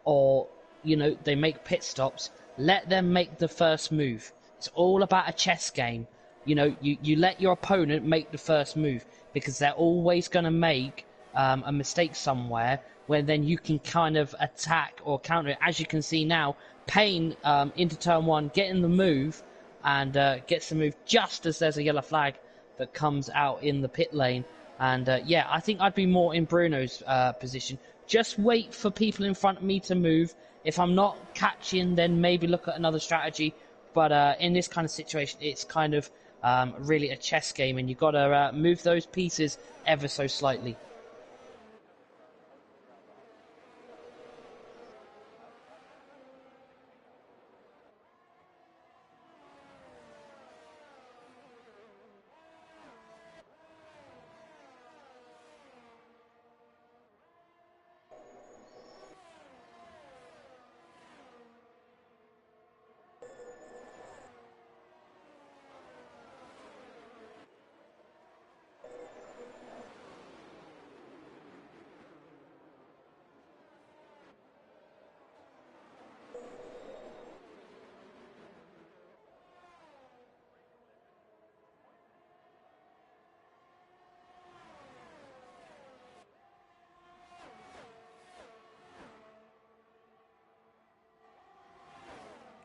or they make pit stops, let them make the first move. It's all about a chess game. You let your opponent make the first move, because they're always going to make a mistake somewhere, where then you can kind of attack or counter it. As you can see now, Payne into turn one, getting the move, and gets the move just as there's a yellow flag that comes out in the pit lane. And yeah, I think I'd be more in Bruno's position. Just wait for people in front of me to move. If I'm not catching, then maybe look at another strategy. But in this kind of situation, it's kind of really a chess game, and you've got to move those pieces ever so slightly.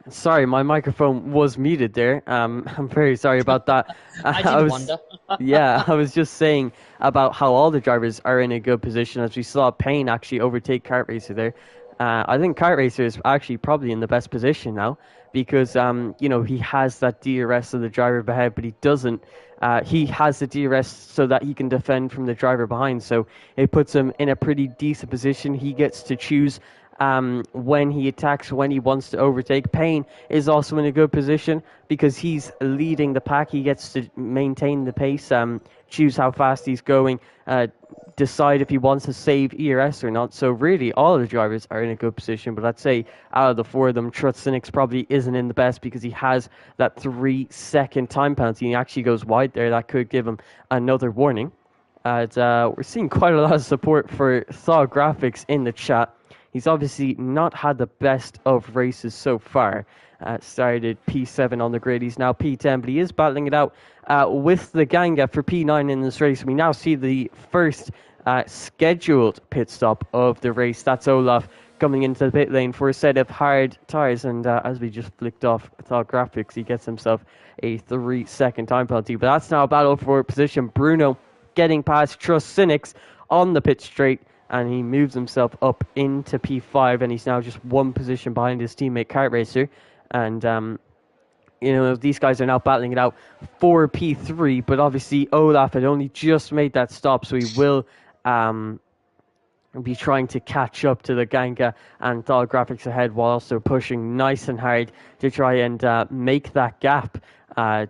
Sorry, my microphone was muted there. I'm very sorry about that. I I did was, wonder. yeah, I was just saying about how all the drivers are in a good position, as we saw Payne actually overtake Kart Racer there. I think Kart Racer is actually probably in the best position now, because he has that DRS of the driver ahead, but he doesn't. He has the DRS so that he can defend from the driver behind. So it puts him in a pretty decent position. He gets to choose when he attacks, when he wants to overtake. Payne is also in a good position because he's leading the pack. He gets to maintain the pace, choose how fast he's going, decide if he wants to save ERS or not. So really, all of the drivers are in a good position. But I'd say out of the four of them, Trutsinix probably isn't in the best because he has that 3-second time penalty. He actually goes wide there. That could give him another warning. We're seeing quite a lot of support for Thaw Graphics in the chat. He's obviously not had the best of races so far. Started P7 on the grid. He's now P10, but he is battling it out with the Ganga for P9 in this race. We now see the first scheduled pit stop of the race. That's Olaf coming into the pit lane for a set of hard tyres. And as we just flicked off Thought Graphics, he gets himself a 3-second time penalty. But that's now a battle for position. Bruno getting past Trustinix on the pit straight, and he moves himself up into P5, and he's now just one position behind his teammate Kart Racer. And these guys are now battling it out for P3, but obviously Olaf had only just made that stop, so he will be trying to catch up to the Ganga and Thal Graphics ahead, while also pushing nice and hard to try and make that gap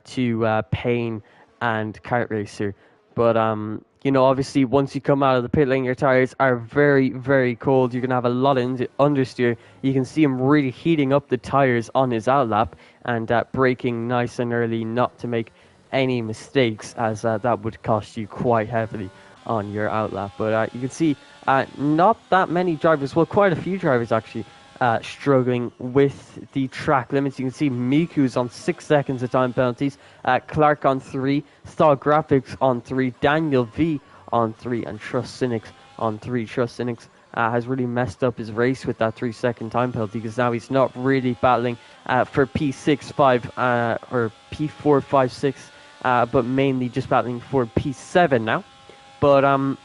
to Payne and Kart Racer. But obviously, once you come out of the pit lane, your tires are very, very cold. You're going to have a lot of understeer. You can see him really heating up the tires on his outlap and braking nice and early, not to make any mistakes, as that would cost you quite heavily on your outlap. But you can see not that many drivers, well, quite a few drivers actually, struggling with the track limits. You can see Miku's on 6 seconds of time penalties, Clark on 3, Star Graphics on 3, Daniel V on 3, and Trust Cynics on 3. Trust Cynics has really messed up his race with that 3-second time penalty, because now he's not really battling for P6, 5, or P4, 5, 6, but mainly just battling for P7 now. But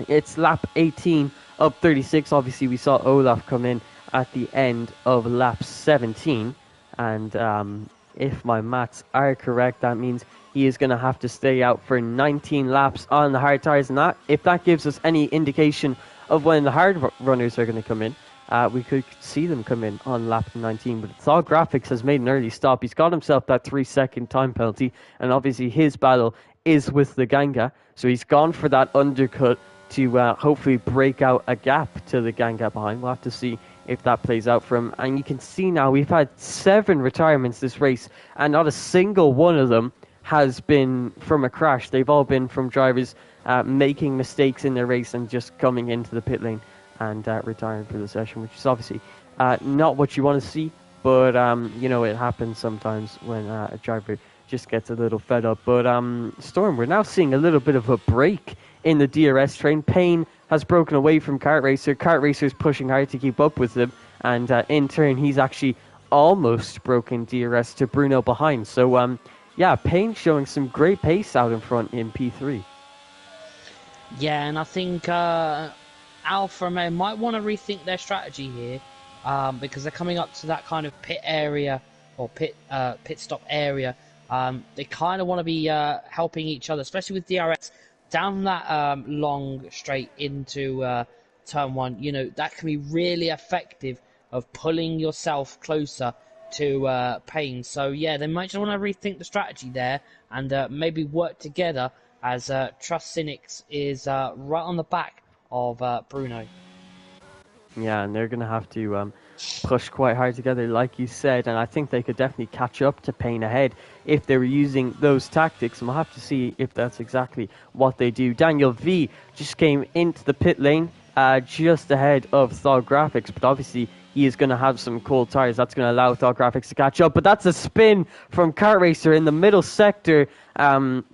it's lap 18 up 36. Obviously, we saw Olaf come in at the end of lap 17. And if my maths are correct, that means he is going to have to stay out for 19 laps on the hard tyres. And that, if that gives us any indication of when the hard runners are going to come in, we could see them come in on lap 19. But it's all graphics has made an early stop. He's got himself that 3-second time penalty, and obviously his battle is with the Ganga. So he's gone for that undercut to hopefully break out a gap to the Ganga behind. We'll have to see if that plays out for him. And you can see now we've had 7 retirements this race, and not a single one of them has been from a crash. They've all been from drivers making mistakes in their race and just coming into the pit lane and retiring for the session, which is obviously not what you want to see. But, it happens sometimes when a driver just gets a little fed up. But, Storm, we're now seeing a little bit of a break in the DRS train. Payne has broken away from Kart Racer. Kart Racer's pushing hard to keep up with him. And in turn, he's actually almost broken DRS to Bruno behind. So, Payne showing some great pace out in front in P3. Yeah, and I think Alfa Romeo might want to rethink their strategy here, because they're coming up to that kind of pit area or pit stop area. They kind of want to be helping each other, especially with DRS down that long straight into turn 1. That can be really effective of pulling yourself closer to Payne. So yeah, they might just want to rethink the strategy there and maybe work together, as Trust Cynics is right on the back of Bruno. Yeah, and they're going to have to push quite hard together, like you said, and I think they could definitely catch up to Payne ahead if they were using those tactics, and we'll have to see if that's exactly what they do. Daniel V just came into the pit lane just ahead of Thought Graphics, but obviously he is going to have some cold tires. That's going to allow Thought Graphics to catch up, but that's a spin from Kart Racer in the middle sector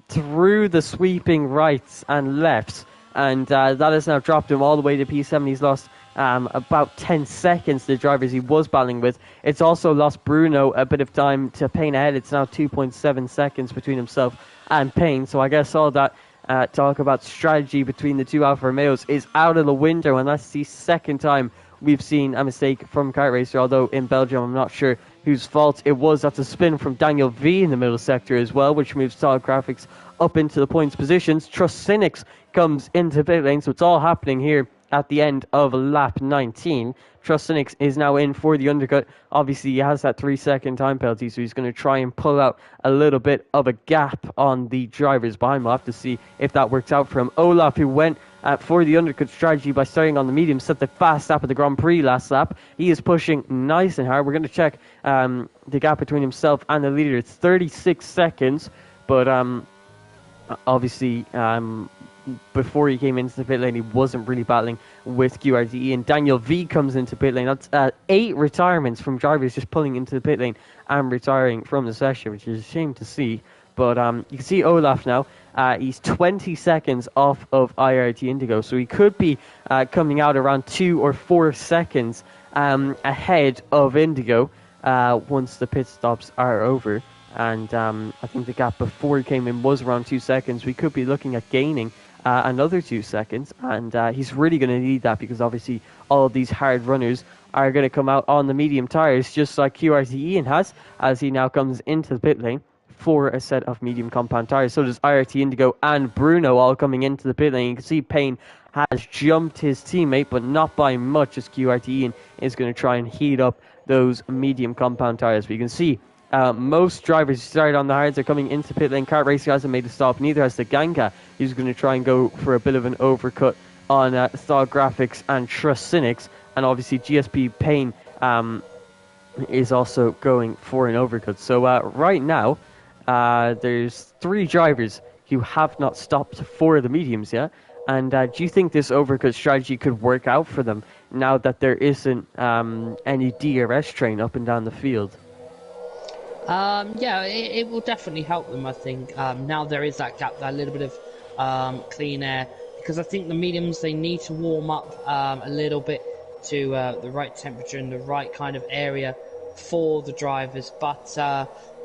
through the sweeping rights and lefts, and that has now dropped him all the way to P7. He's lost about 10 seconds to the drivers he was battling with. It's also lost Bruno a bit of time to Payne ahead. It's now 2.7 seconds between himself and Payne. So I guess all that talk about strategy between the two Alfa Romeos is out of the window, and that's the second time we've seen a mistake from Kart Racer, although in Belgium I'm not sure whose fault it was. That's a spin from Daniel V in the middle sector as well, which moves Solid Graphics up into the points positions. Trust Cynics comes into pit lane, so it's all happening here at the end of lap 19. Trust Cynics is now in for the undercut. Obviously, he has that 3-second time penalty, so he's going to try and pull out a little bit of a gap on the drivers behind. We'll have to see if that works out for him. Olaf, who went for the undercut strategy by starting on the medium, set the fast lap of the Grand Prix last lap. He is pushing nice and hard. We're going to check the gap between himself and the leader. It's 36 seconds, but obviously before he came into the pit lane, he wasn't really battling with QRTE. And Daniel V comes into pit lane. That's 8 retirements from drivers just pulling into the pit lane and retiring from the session, which is a shame to see. But you can see Olaf now. He's 20 seconds off of IRT Indigo, so he could be coming out around 2 or 4 seconds ahead of Indigo once the pit stops are over. And I think the gap before he came in was around 2 seconds. We could be looking at gaining another 2 seconds, and he's really going to need that, because obviously all of these hard runners are going to come out on the medium tires, just like QRTE has, as he now comes into the pit lane for a set of medium compound tires. So does IRT Indigo and Bruno all coming into the pit lane. You can see Payne has jumped his teammate, but not by much, as QRTE is going to try and heat up those medium compound tires. But you can see most drivers who started on the hards are coming into pit lane. Kart Racer hasn't made a stop, neither has the Ganga. He's going to try and go for a bit of an overcut on Thought Graphics and Trust Cynics, and obviously GSP Payne is also going for an overcut. So right now there's 3 drivers who have not stopped for the mediums yet. And do you think this overcut strategy could work out for them now that there isn't any DRS train up and down the field? Yeah, it will definitely help them, I think. Now there is that gap, that little bit of clean air, because I think the mediums, they need to warm up a little bit to the right temperature and the right kind of area for the drivers. But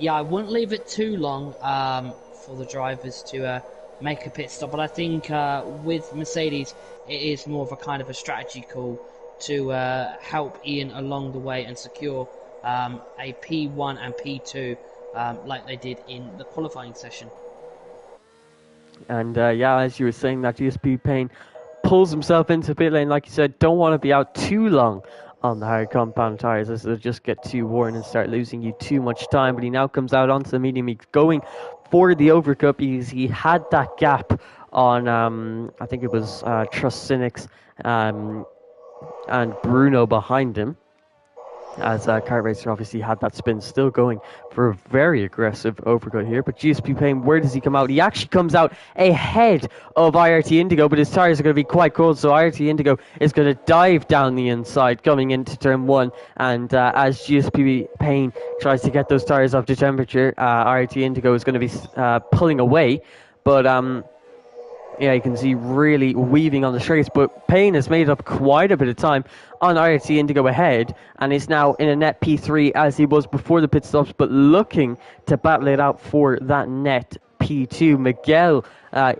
yeah, I wouldn't leave it too long for the drivers to make a pit stop. But I think with Mercedes, it is more of a kind of a strategy call to help Ian along the way and secure a P1 and P2 like they did in the qualifying session. And yeah, as you were saying, that GSP Payne pulls himself into pit lane, like you said, don't want to be out too long on the hard compound tires as they'll just get too worn and start losing you too much time. But he now comes out onto the medium. He's going for the overcut because he had that gap on, I think it was Trustinix and Bruno behind him, as Kart Racer obviously had that spin still going for a very aggressive overcut here. But GSP Payne, where does he come out? He actually comes out ahead of IRT Indigo, but his tyres are going to be quite cold, so IRT Indigo is going to dive down the inside coming into turn 1. And as GSP Payne tries to get those tyres up to temperature, IRT Indigo is going to be pulling away. But yeah, you can see really weaving on the straights, but Payne has made up quite a bit of time on IRT Indigo ahead, and is now in a net P3 as he was before the pit stops, but looking to battle it out for that net P2. Miguel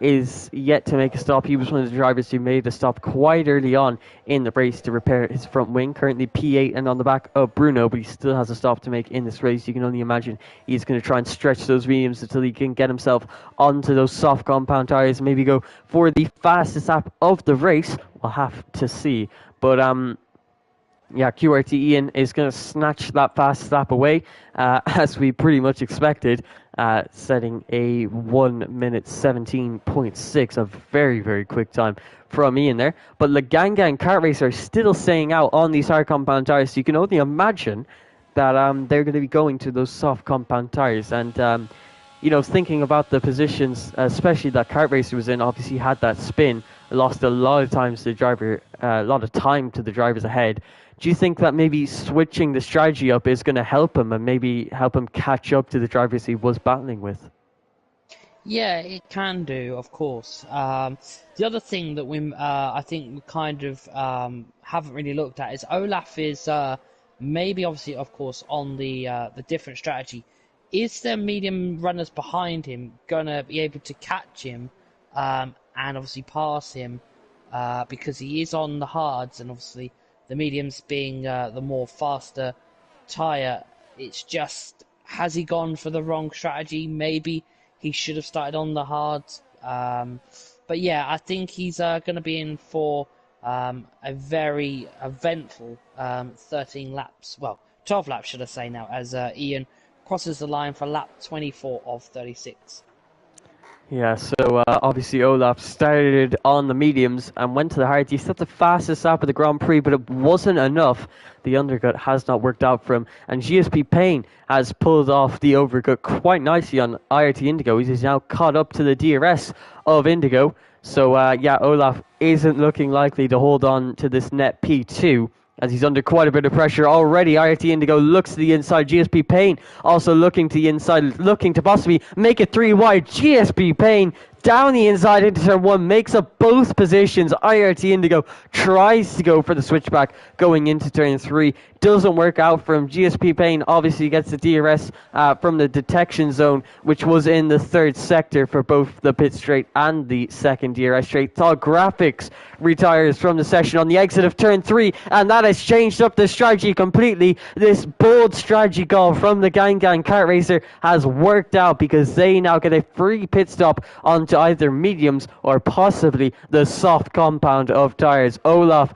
is yet to make a stop. He was one of the drivers who made a stop quite early on in the race to repair his front wing. Currently P8 and on the back of Bruno, but he still has a stop to make in this race. You can only imagine he's going to try and stretch those mediums until he can get himself onto those soft compound tires and maybe go for the fastest lap of the race. We'll have to see. But yeah, QRT Ian is going to snatch that fast lap away, as we pretty much expected, setting a 1 minute 17.6, a very, very quick time from Ian there. But Laganga and Kart Racer are still staying out on these hard compound tires, so you can only imagine that they're going to be going to those soft compound tires. And, you know, thinking about the positions, especially that Kart Racer was in, obviously had that spin, lost a lot of time to the driver, a lot of time to the drivers ahead. Do you think that maybe switching the strategy up is going to help him and maybe help him catch up to the drivers he was battling with? Yeah, it can do, of course. The other thing that I think we kind of haven't really looked at is Olaf is maybe, obviously, of course, on the different strategy. Is there medium runners behind him gonna be able to catch him and obviously pass him because he is on the hards, and obviously the mediums being the more faster tyre? It's just, has he gone for the wrong strategy? Maybe he should have started on the hards. But yeah, I think he's going to be in for a very eventful 13 laps, well, 12 laps should I say now, as Ian crosses the line for lap 24 of 36. Yeah, so obviously Olaf started on the mediums and went to the hards. He set the fastest lap of the Grand Prix, but it wasn't enough. The undercut has not worked out for him, and GSP Payne has pulled off the overcut quite nicely on IRT Indigo. He's now caught up to the DRS of Indigo. So yeah, Olaf isn't looking likely to hold on to this net P2, as he's under quite a bit of pressure already. IRT Indigo looks to the inside. GSP Payne also looking to the inside, looking to possibly make it 3 wide. GSP Payne down the inside into turn 1, makes up both positions. IRT Indigo tries to go for the switchback going into turn 3. Doesn't work out for him. GSP Payne obviously gets the DRS from the detection zone, which was in the third sector for both the pit straight and the second DRS straight. Thought Graphics retires from the session on the exit of turn 3, and that has changed up the strategy completely. This bold strategy call from the Gang Kart Racer has worked out, because they now get a free pit stop onto either mediums or possibly the soft compound of tires. Olaf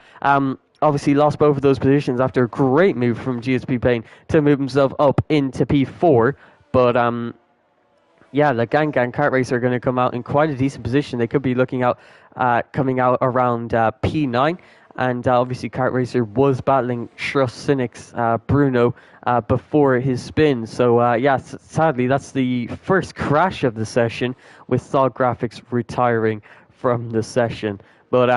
obviously lost both of those positions after a great move from GSP Payne to move himself up into P4. But yeah, the Gang Kart Racer are going to come out in quite a decent position. They could be looking out, coming out around P9. And obviously Kart Racer was battling Trustinix Bruno before his spin. So yeah, sadly that's the first crash of the session, with Thought Graphics retiring from the session. But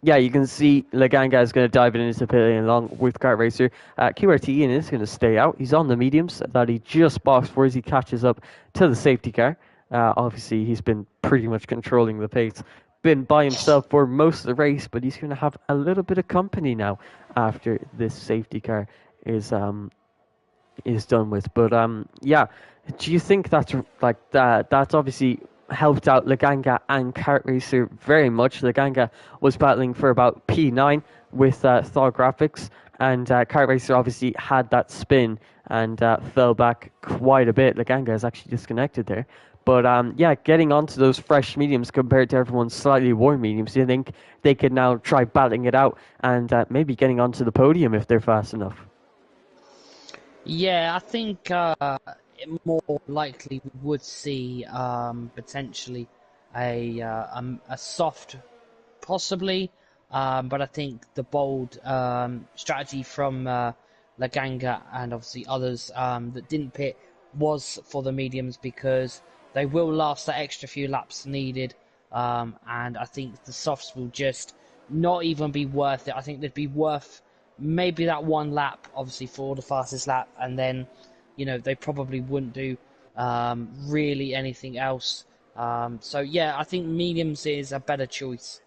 yeah, you can see Laganga is going to dive into pit lane along with Kart Racer. QRT Ian is going to stay out. He's on the mediums that he just boxed for as he catches up to the safety car. Obviously he's been pretty much controlling the pace, been by himself for most of the race, but he's going to have a little bit of company now after this safety car is done with. But yeah, do you think that's like that's obviously helped out Laganga and Kart Racer very much? Laganga was battling for about P9 with Thor Graphics, and Kart Racer obviously had that spin and fell back quite a bit. Laganga is actually disconnected there. But yeah, getting onto those fresh mediums compared to everyone's slightly worn mediums, do you think they could now try battling it out and maybe getting onto the podium if they're fast enough? Yeah, I think more likely we would see potentially a soft, possibly, but I think the bold strategy from Laganga and obviously others that didn't pit was for the mediums because they will last that extra few laps needed, and I think the softs will just not even be worth it. I think they'd be worth maybe that one lap, obviously for the fastest lap, and then they probably wouldn't do really anything else. So yeah, I think mediums is a better choice.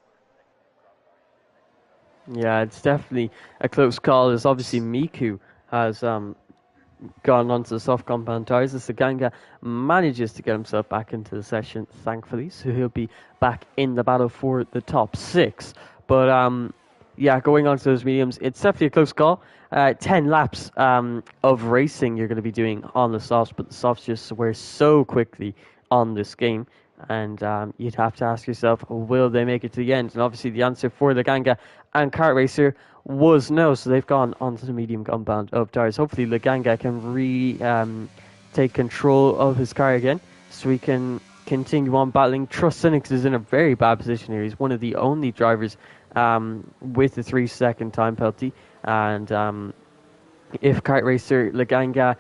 Yeah, it's definitely a close call. As obviously Miku has gone onto the soft compound tires. As Saganga manages to get himself back into the session, thankfully, so he'll be back in the battle for the top six. But yeah, going on to those mediums, it's definitely a close call. 10 laps of racing you're going to be doing on the softs, but the softs just wear so quickly on this game. And you'd have to ask yourself, will they make it to the end? And obviously, the answer for the Ganga and Kart Racer was no. So they've gone onto the medium compound of tires. Hopefully, Laganga can take control of his car again, so we can continue on battling. Trust Cynics is in a very bad position here. He's one of the only drivers with the 3-second time penalty, and if Kart Racer, Laganga,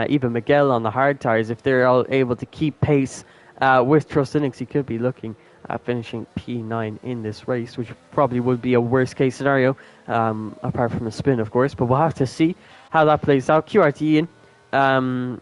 even Miguel on the hard tires, if they're all able to keep pace with Trust Linux, he could be looking at finishing P9 in this race, which probably would be a worst case scenario, apart from a spin, of course. But we'll have to see how that plays out. QRT Ian,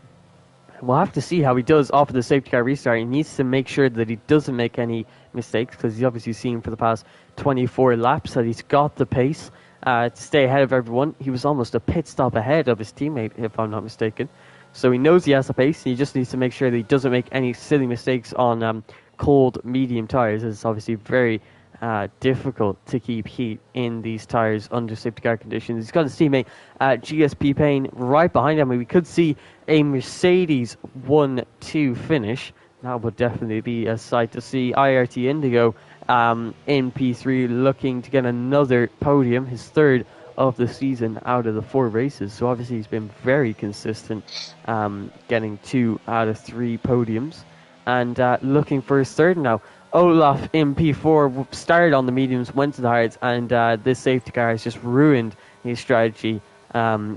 we'll have to see how he does off of the safety car restart. He needs to make sure that he doesn't make any mistakes, because he's obviously seen for the past 24 laps that he's got the pace to stay ahead of everyone. He was almost a pit stop ahead of his teammate, if I'm not mistaken. So he knows he has the pace, and he just needs to make sure that he doesn't make any silly mistakes on cold medium tires. It's obviously very difficult to keep heat in these tires under safety car conditions. He's got his teammate GSP Payne right behind him. We could see a Mercedes 1-2 finish. That would definitely be a sight to see. IRT Indigo in P3 looking to get another podium, his third of the season out of the 4 races. So obviously he's been very consistent, getting 2 out of 3 podiums, and looking for his third now. Olaf in P4 started on the mediums, went to the hards, and this safety car has just ruined his strategy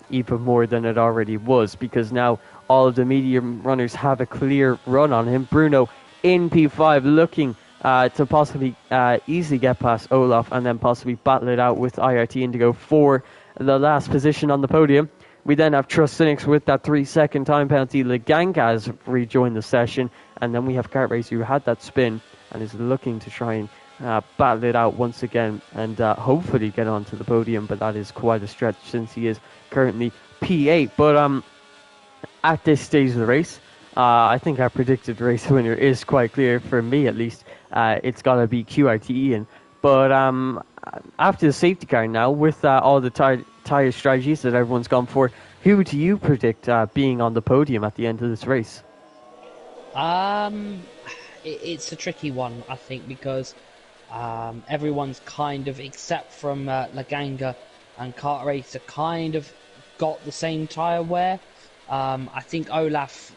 even more than it already was, because now all of the medium runners have a clear run on him. Bruno in P5 looking to possibly easily get past Olaf and then possibly battle it out with IRT Indigo for the last position on the podium. We then have Trust Cynics with that 3-second time penalty. Leganga has rejoined the session, and then we have Kart Racer, who had that spin and is looking to try and battle it out once again and hopefully get onto the podium, but that is quite a stretch since he is currently P8. But at this stage of the race, I think our predicted race winner is quite clear, for me at least. It's got to be QRT Ian. But after the safety car now, with all the tyre strategies that everyone's gone for, who do you predict being on the podium at the end of this race? It's a tricky one, I think, because everyone's kind of, except from Laganga and Kart Racer, kind of got the same tyre wear. I think Olaf,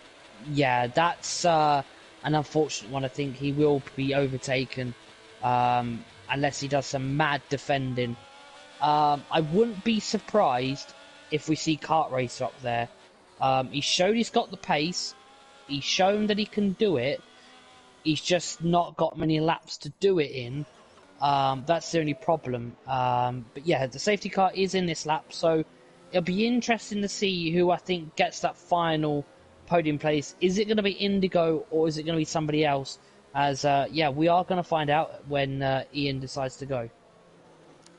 yeah, that's an unfortunate one. I think he will be overtaken unless he does some mad defending. I wouldn't be surprised if we see Kart Racer up there. He showed he's got the pace. He's shown that he can do it. He's just not got many laps to do it in. That's the only problem. But yeah, the safety car is in this lap, so it'll be interesting to see who I think gets that final podium place. Is it going to be Indigo or is it going to be somebody else? As yeah, we are going to find out when Ian decides to go.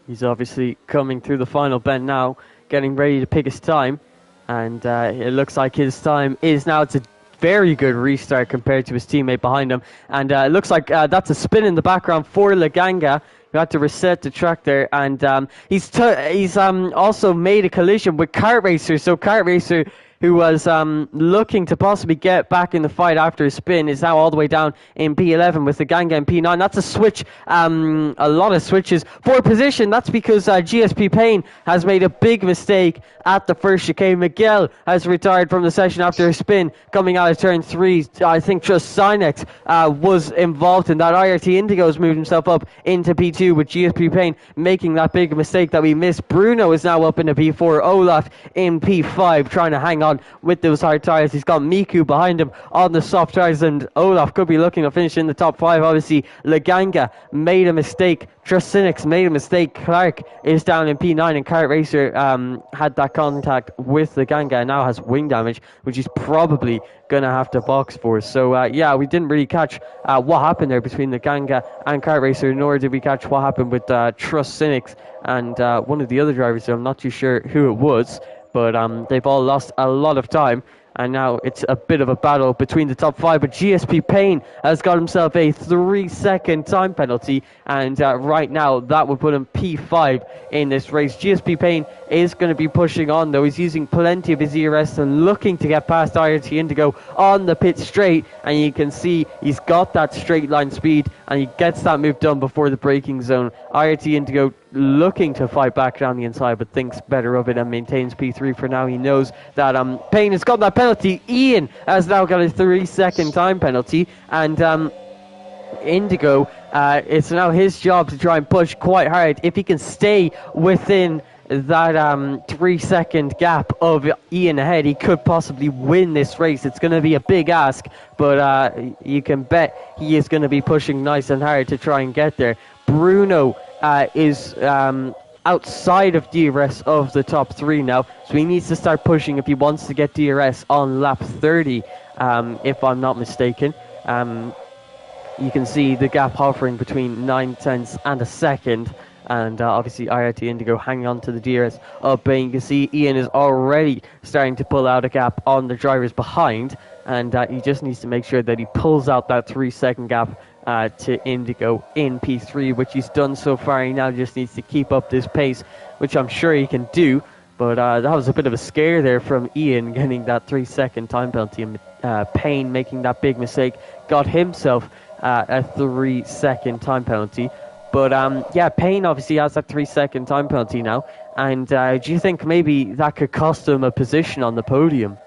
He's obviously coming through the final bend now, getting ready to pick his time, and it looks like his time is now. It's a very good restart compared to his teammate behind him, and it looks like that's a spin in the background for Laganga. who had to reset the track there, and he's also made a collision with Kart Racer. So Kart Racer, who was looking to possibly get back in the fight after a spin, is now all the way down in P11 with the Ganga in P9. That's a switch, a lot of switches for position. That's because GSP Payne has made a big mistake at the first chicane. Miguel has retired from the session after a spin coming out of turn 3. I think just Sinex was involved in that. IRT Indigo has moved himself up into P2 with GSP Payne making that big mistake that we missed. Bruno is now up into P4. Olaf in P5 trying to hang on with those hard tires. He's got Miku behind him on the soft tires, and Olaf could be looking to finish in the top 5. Obviously, Leganga made a mistake. Trusinix made a mistake. Clark is down in P9, and Kart Racer had that contact with Leganga and now has wing damage, which he's probably going to have to box for. So, yeah, we didn't really catch what happened there between Leganga and Kart Racer, nor did we catch what happened with Trusinix and one of the other drivers. So I'm not too sure who it was. But they've all lost a lot of time, and now it's a bit of a battle between the top 5. But GSP Payne has got himself a 3-second time penalty, and right now that would put him P5 in this race. GSP Payne is going to be pushing on, though. He's using plenty of his ERS and looking to get past IRT Indigo on the pit straight, and you can see he's got that straight line speed, and he gets that move done before the braking zone. IRT Indigo looking to fight back down the inside, but thinks better of it and maintains P3 for now. He knows that Payne has got that penalty. Ian has now got a 3-second time penalty, and Indigo, it's now his job to try and push quite hard. If he can stay within that 3-second gap of Ian ahead, he could possibly win this race. It's going to be a big ask, but you can bet he is going to be pushing nice and hard to try and get there. Bruno is outside of DRS of the top 3 now, so he needs to start pushing if he wants to get DRS on lap 30, if I'm not mistaken. You can see the gap hovering between 9 tenths and a second, and obviously IRT Indigo hanging on to the DRS of Payne. You can see Ian is already starting to pull out a gap on the drivers behind, and he just needs to make sure that he pulls out that 3-second gap to Indigo in P3, which he's done so far. He now just needs to keep up this pace, which I'm sure he can do. But that was a bit of a scare there from Ian, getting that 3-second time penalty, and Payne making that big mistake got himself a 3-second time penalty. But yeah, Payne obviously has that 3-second time penalty now, and do you think maybe that could cost him a position on the podium?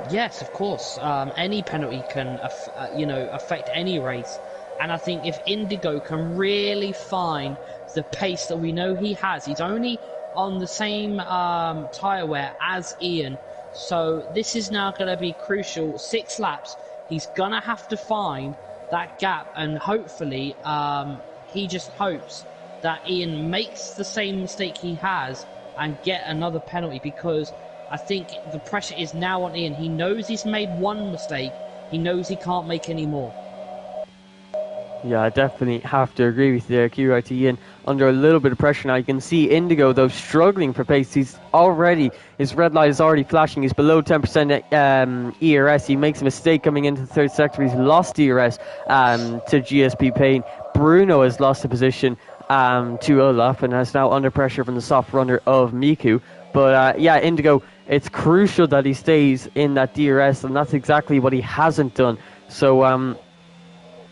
Yes, of course. Any penalty can, affect any race. And I think if Indigo can really find the pace that we know he has, he's only on the same tyre wear as Ian. So this is now going to be crucial. 6 laps. He's going to have to find that gap, and hopefully he just hopes that Ian makes the same mistake he has and get another penalty, because I think the pressure is now on Ian. He knows he's made one mistake. He knows he can't make any more. Yeah, I definitely have to agree with you there, QRT. Ian under a little bit of pressure now. You can see Indigo, though, struggling for pace. His red light is already flashing. He's below 10% ERS. He makes a mistake coming into the third sector. He's lost ERS to GSP Payne. Bruno has lost a position to Olaf and is now under pressure from the soft runner of Miku. But yeah, Indigo, it's crucial that he stays in that DRS, and that's exactly what he hasn't done. So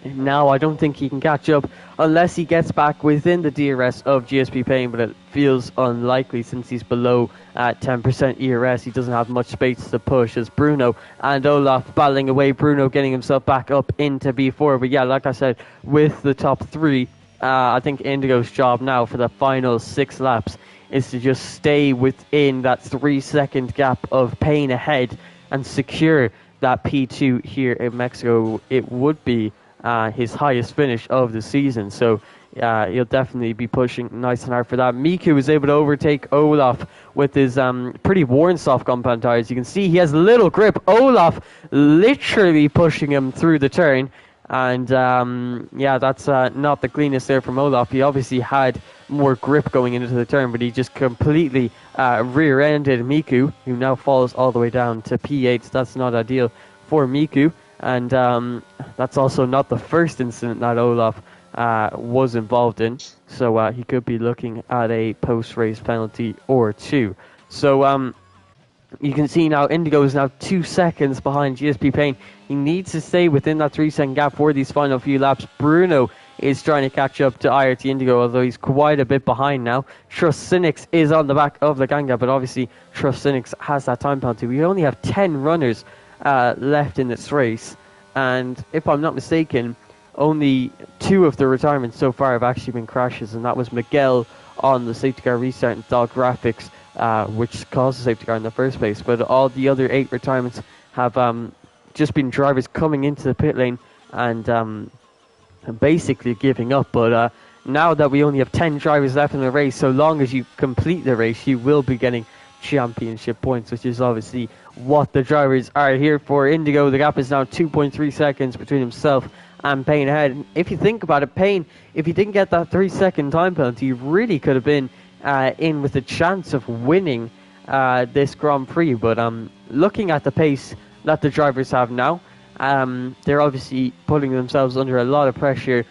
now I don't think he can catch up unless he gets back within the DRS of GSP Payne, but it feels unlikely since he's below 10% ERS. He doesn't have much space to push, as Bruno and Olaf battling away. Bruno getting himself back up into B4. But yeah, like I said, with the top 3, I think Indigo's job now for the final 6 laps is to just stay within that 3-second gap of Payne ahead and secure that P2 here in Mexico. It would be his highest finish of the season, so he'll definitely be pushing nice and hard for that. Miku was able to overtake Olaf with his pretty worn soft compound tires. You can see he has little grip. Olaf literally pushing him through the turn, and yeah, that's not the cleanest there from Olaf. He obviously had more grip going into the turn, but he just completely rear-ended Miku, who now falls all the way down to P8. So that's not ideal for Miku. And that's also not the first incident that Olaf was involved in. So he could be looking at a post-race penalty or two. So you can see now Indigo is now 2 seconds behind GSP Payne. He needs to stay within that 3 second gap for these final few laps. Bruno is trying to catch up to IRT Indigo, although he's quite a bit behind now. Trust Cynics is on the back of Laganga, but obviously Trust Cynics has that time penalty. We only have 10 runners left in this race, and if I'm not mistaken, only 2 of the retirements so far have actually been crashes, and that was Miguel on the safety car restart and Dog Graphics, which caused the safety car in the first place. But all the other 8 retirements have just been drivers coming into the pit lane and basically giving up. But now that we only have 10 drivers left in the race, so long as you complete the race, you will be getting championship points, which is obviously what the drivers are here for. Indigo, the gap is now 2.3 seconds between himself and Payne ahead. And if you think about it, Payne, if he didn't get that 3 second time penalty, he really could have been in with a chance of winning this Grand Prix. But looking at the pace that the drivers have now, they're obviously putting themselves under a lot of pressure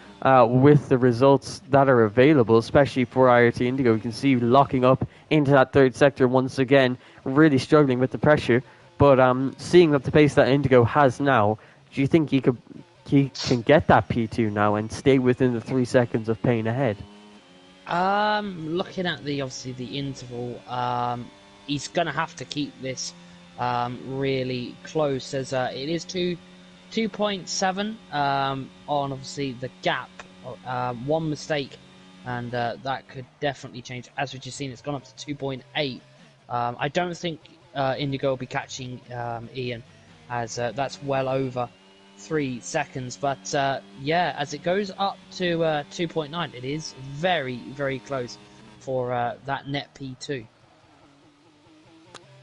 with the results that are available, especially for IRT Indigo. We can see locking up into that third sector once again, really struggling with the pressure. But seeing that the pace that Indigo has now, do you think he can get that P2 now and stay within the 3 seconds of Payne ahead? Looking at obviously the interval, he's gonna have to keep this really close, as it is 2.7 on obviously the gap. One mistake, and that could definitely change. As we've just seen, it's gone up to 2.8. I don't think Indigo will be catching Ian, as that's well over 3 seconds. But yeah, as it goes up to 2.9, it is very, very close for that net P2.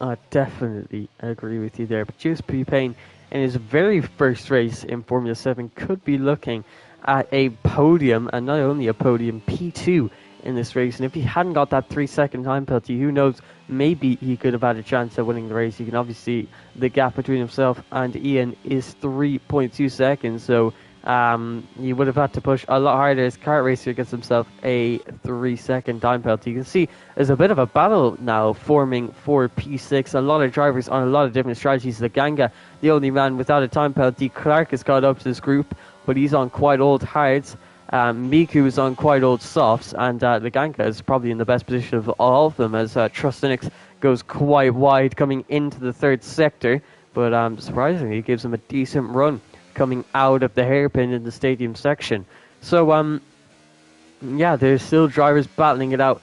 I definitely agree with you there. But GSP Payne, in his very first race in Formula 7, could be looking at a podium, and not only a podium, P2 in this race. And if he hadn't got that 3 second time penalty, who knows, maybe he could have had a chance at winning the race. You can obviously see the gap between himself and Ian is 3.2 seconds, so he would have had to push a lot harder as Kart Racer gets himself a 3 second time penalty. You can see there's a bit of a battle now forming for P6. A lot of drivers on a lot of different strategies. Laganga, the only man without a time penalty. Clark has caught up to this group, but he's on quite old hards. Miku is on quite old softs, and Laganga is probably in the best position of all of them, as Trustinix goes quite wide coming into the third sector, but surprisingly, it gives him a decent run coming out of the hairpin in the stadium section. So, yeah, there's still drivers battling it out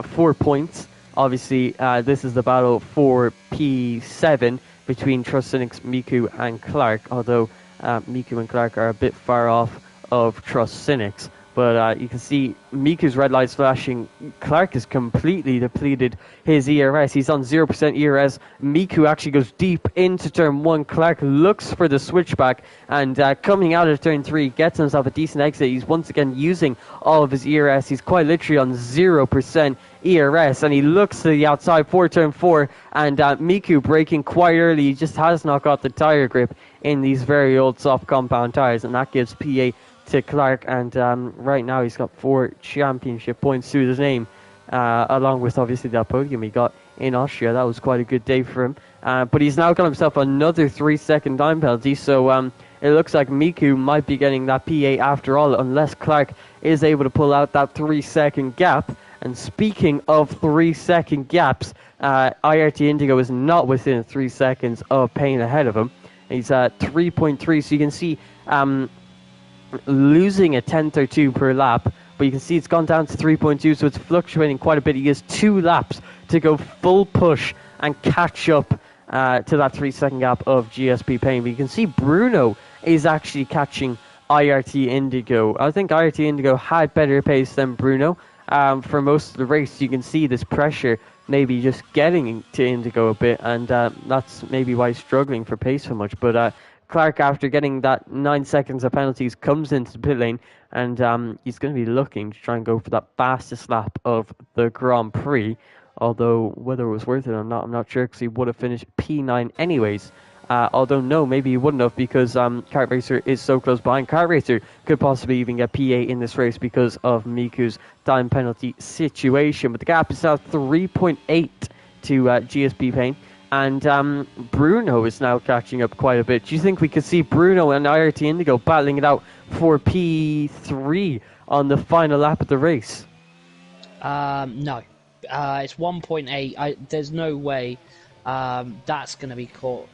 for points. Obviously, this is the battle for P7 between Trustinix, Miku, and Clark, although Miku and Clark are a bit far off of Trust Cynics. But you can see Miku's red lights flashing. Clark has completely depleted his ERS. He's on 0% ERS. Miku actually goes deep into turn 1. Clark looks for the switchback, and coming out of turn 3, gets himself a decent exit. He's once again using all of his ERS. He's quite literally on 0% ERS, and he looks to the outside for turn 4, and Miku braking quite early. He just has not got the tire grip in these very old soft compound tires, and that gives PA to Clark, and right now he's got 4 championship points to his name, along with obviously that podium he got in Austria. That was quite a good day for him, but he's now got himself another 3 second time penalty, so it looks like Miku might be getting that PA after all, unless Clark is able to pull out that 3 second gap. And speaking of 3 second gaps, IRT Indigo is not within 3 seconds of Payne ahead of him. He's at 3.3, so you can see losing a tenth or two per lap, but you can see it's gone down to 3.2, so it's fluctuating quite a bit. He has 2 laps to go full push and catch up to that 3 second gap of GSP Payne. But you can see Bruno is actually catching IRT Indigo. I think IRT Indigo had better pace than Bruno for most of the race. You can see this pressure maybe just getting to Indigo a bit, and that's maybe why he's struggling for pace so much. But Clark, after getting that 9 seconds of penalties, comes into the pit lane, and he's going to be looking to try and go for that fastest lap of the Grand Prix. Although whether it was worth it or not, I'm not sure, because he would have finished P9 anyways Although no, maybe he wouldn't have because Kart Racer is so close behind. Kart Racer could possibly even get PA in this race because of Miku's time penalty situation. But the gap is now 3.8 to GSP Payne. And Bruno is now catching up quite a bit. Do you think we could see Bruno and IRT Indigo battling it out for P3 on the final lap of the race? No. It's 1.8. There's no way that's going to be caught.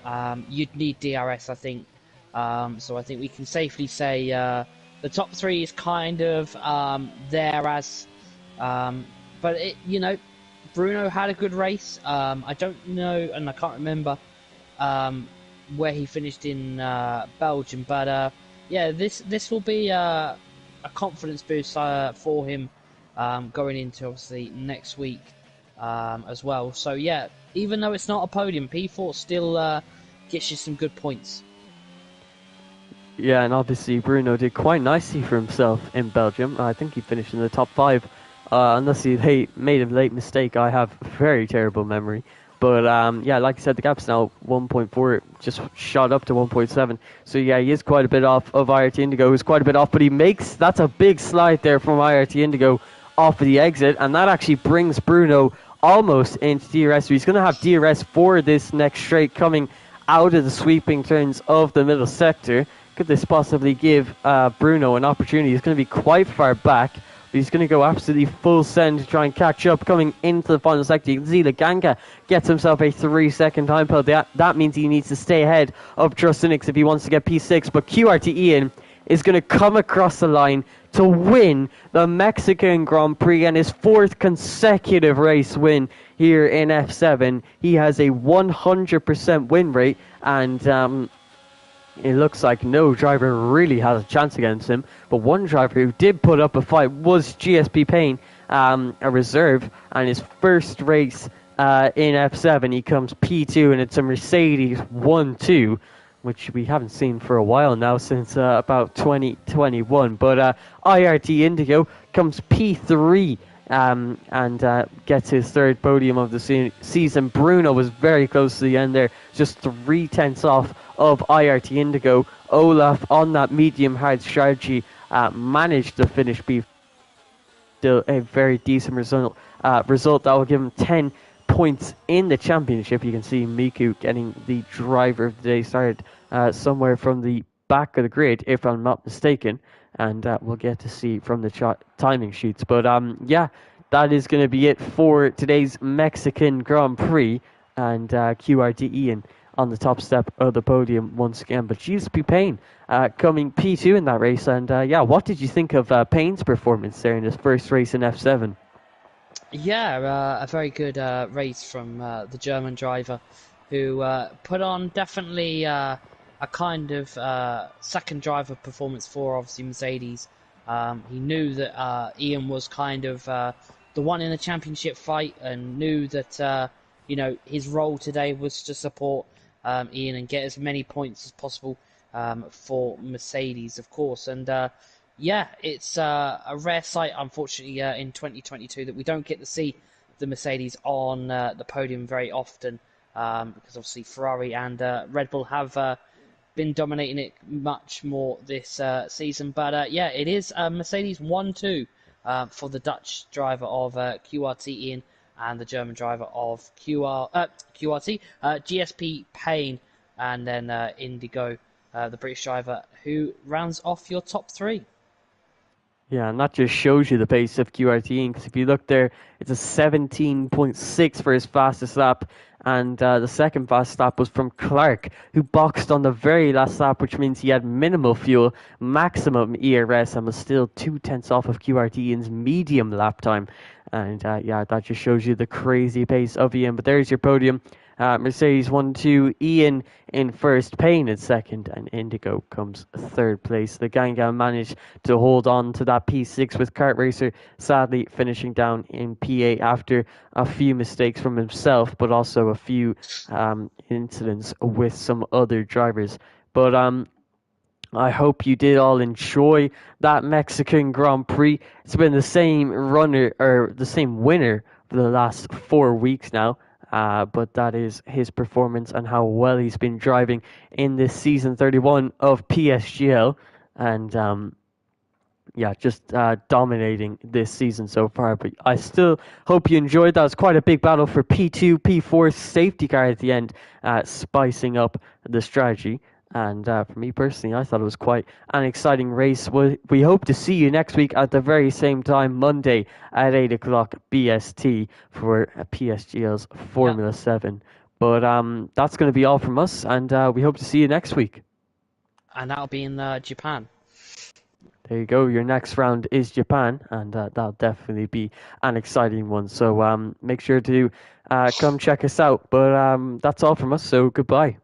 You'd need DRS, I think. So I think we can safely say the top three is kind of there as... but, Bruno had a good race. I don't know, and I can't remember where he finished in Belgium. But, yeah, this will be a confidence boost for him going into, obviously, next week as well. So, yeah, even though it's not a podium, P4 still gets you some good points. Yeah, and obviously Bruno did quite nicely for himself in Belgium. I think he finished in the top 5. Unless he made a late mistake, I have very terrible memory. But yeah, like I said, the gap's now 1.4, just shot up to 1.7. So yeah, he is quite a bit off of IRT Indigo. He's quite a bit off, but that's a big slide there from IRT Indigo off of the exit, and that actually brings Bruno almost into DRS. So he's going to have DRS for this next straight coming out of the sweeping turns of the middle sector. Could this possibly give Bruno an opportunity? He's going to be quite far back. He's going to go absolutely full send to try and catch up coming into the final sector. You can see Laganga gets himself a 3-second time penalty. That means he needs to stay ahead of Trustinix if he wants to get P6. But QRT Ian is going to come across the line to win the Mexican Grand Prix and his 4th consecutive race win here in F7. He has a 100% win rate, and it looks like no driver really has a chance against him, but one driver who did put up a fight was GSP Payne, a reserve, and his first race in F7 he comes P2, and it's a Mercedes 1-2, which we haven't seen for a while now, since about 2021. But IRT Indigo comes P3 and gets his 3rd podium of the season. Bruno was very close to the end there, just 0.3 off of IRT Indigo. Olaf on that medium hard strategy managed to finish B. Still a very decent result that will give him 10 points in the championship. You can see Miku getting the driver of the day started somewhere from the back of the grid, if I'm not mistaken, and we'll get to see from the timing sheets. But yeah, that is going to be it for today's Mexican Grand Prix, and QRT Ian on the top step of the podium once again. But GSP Payne coming P2 in that race. And yeah, what did you think of Payne's performance there in his first race in F7? Yeah, a very good race from the German driver, who put on definitely a kind of second driver performance for, obviously, Mercedes. He knew that Ian was kind of the one in the championship fight, and knew that his role today was to support Ian and get as many points as possible for Mercedes, of course. And yeah, it's a rare sight, unfortunately, in 2022 that we don't get to see the Mercedes on the podium very often, because obviously Ferrari and Red Bull have been dominating it much more this season. But yeah, it is Mercedes 1-2 for the Dutch driver of QRT Ian, and the German driver of QRT, GSP Payne, and then Indigo, the British driver, who rounds off your top 3. Yeah, and that just shows you the pace of QRT, because if you look there, it's a 17.6 for his fastest lap, and the second fastest lap was from Clark, who boxed on the very last lap, which means he had minimal fuel, maximum ERS, and was still 0.2 off of QRT Ian's medium lap time. And yeah, that just shows you the crazy pace of Ian. But there's your podium. Mercedes 1-2, Ian in first, Payne in second, and Indigo comes 3rd place. The Ganga managed to hold on to that P6 with Kart Racer sadly finishing down in PA after a few mistakes from himself, but also a few incidents with some other drivers. But I hope you did all enjoy that Mexican Grand Prix. It's been the same winner for the last 4 weeks now. but that is his performance and how well he's been driving in this season 31 of PSGL. And yeah, just dominating this season so far. But I still hope you enjoyed that. It was quite a big battle for P2, P4 safety car at the end, spicing up the strategy. And for me personally, I thought it was quite an exciting race. We hope to see you next week at the very same time, Monday at 8 o'clock BST for PSGL's Yeah, Formula 7. But that's going to be all from us, and we hope to see you next week. and that'll be in Japan. There you go. Your next round is Japan, and that'll definitely be an exciting one. So make sure to come check us out. But that's all from us. So goodbye.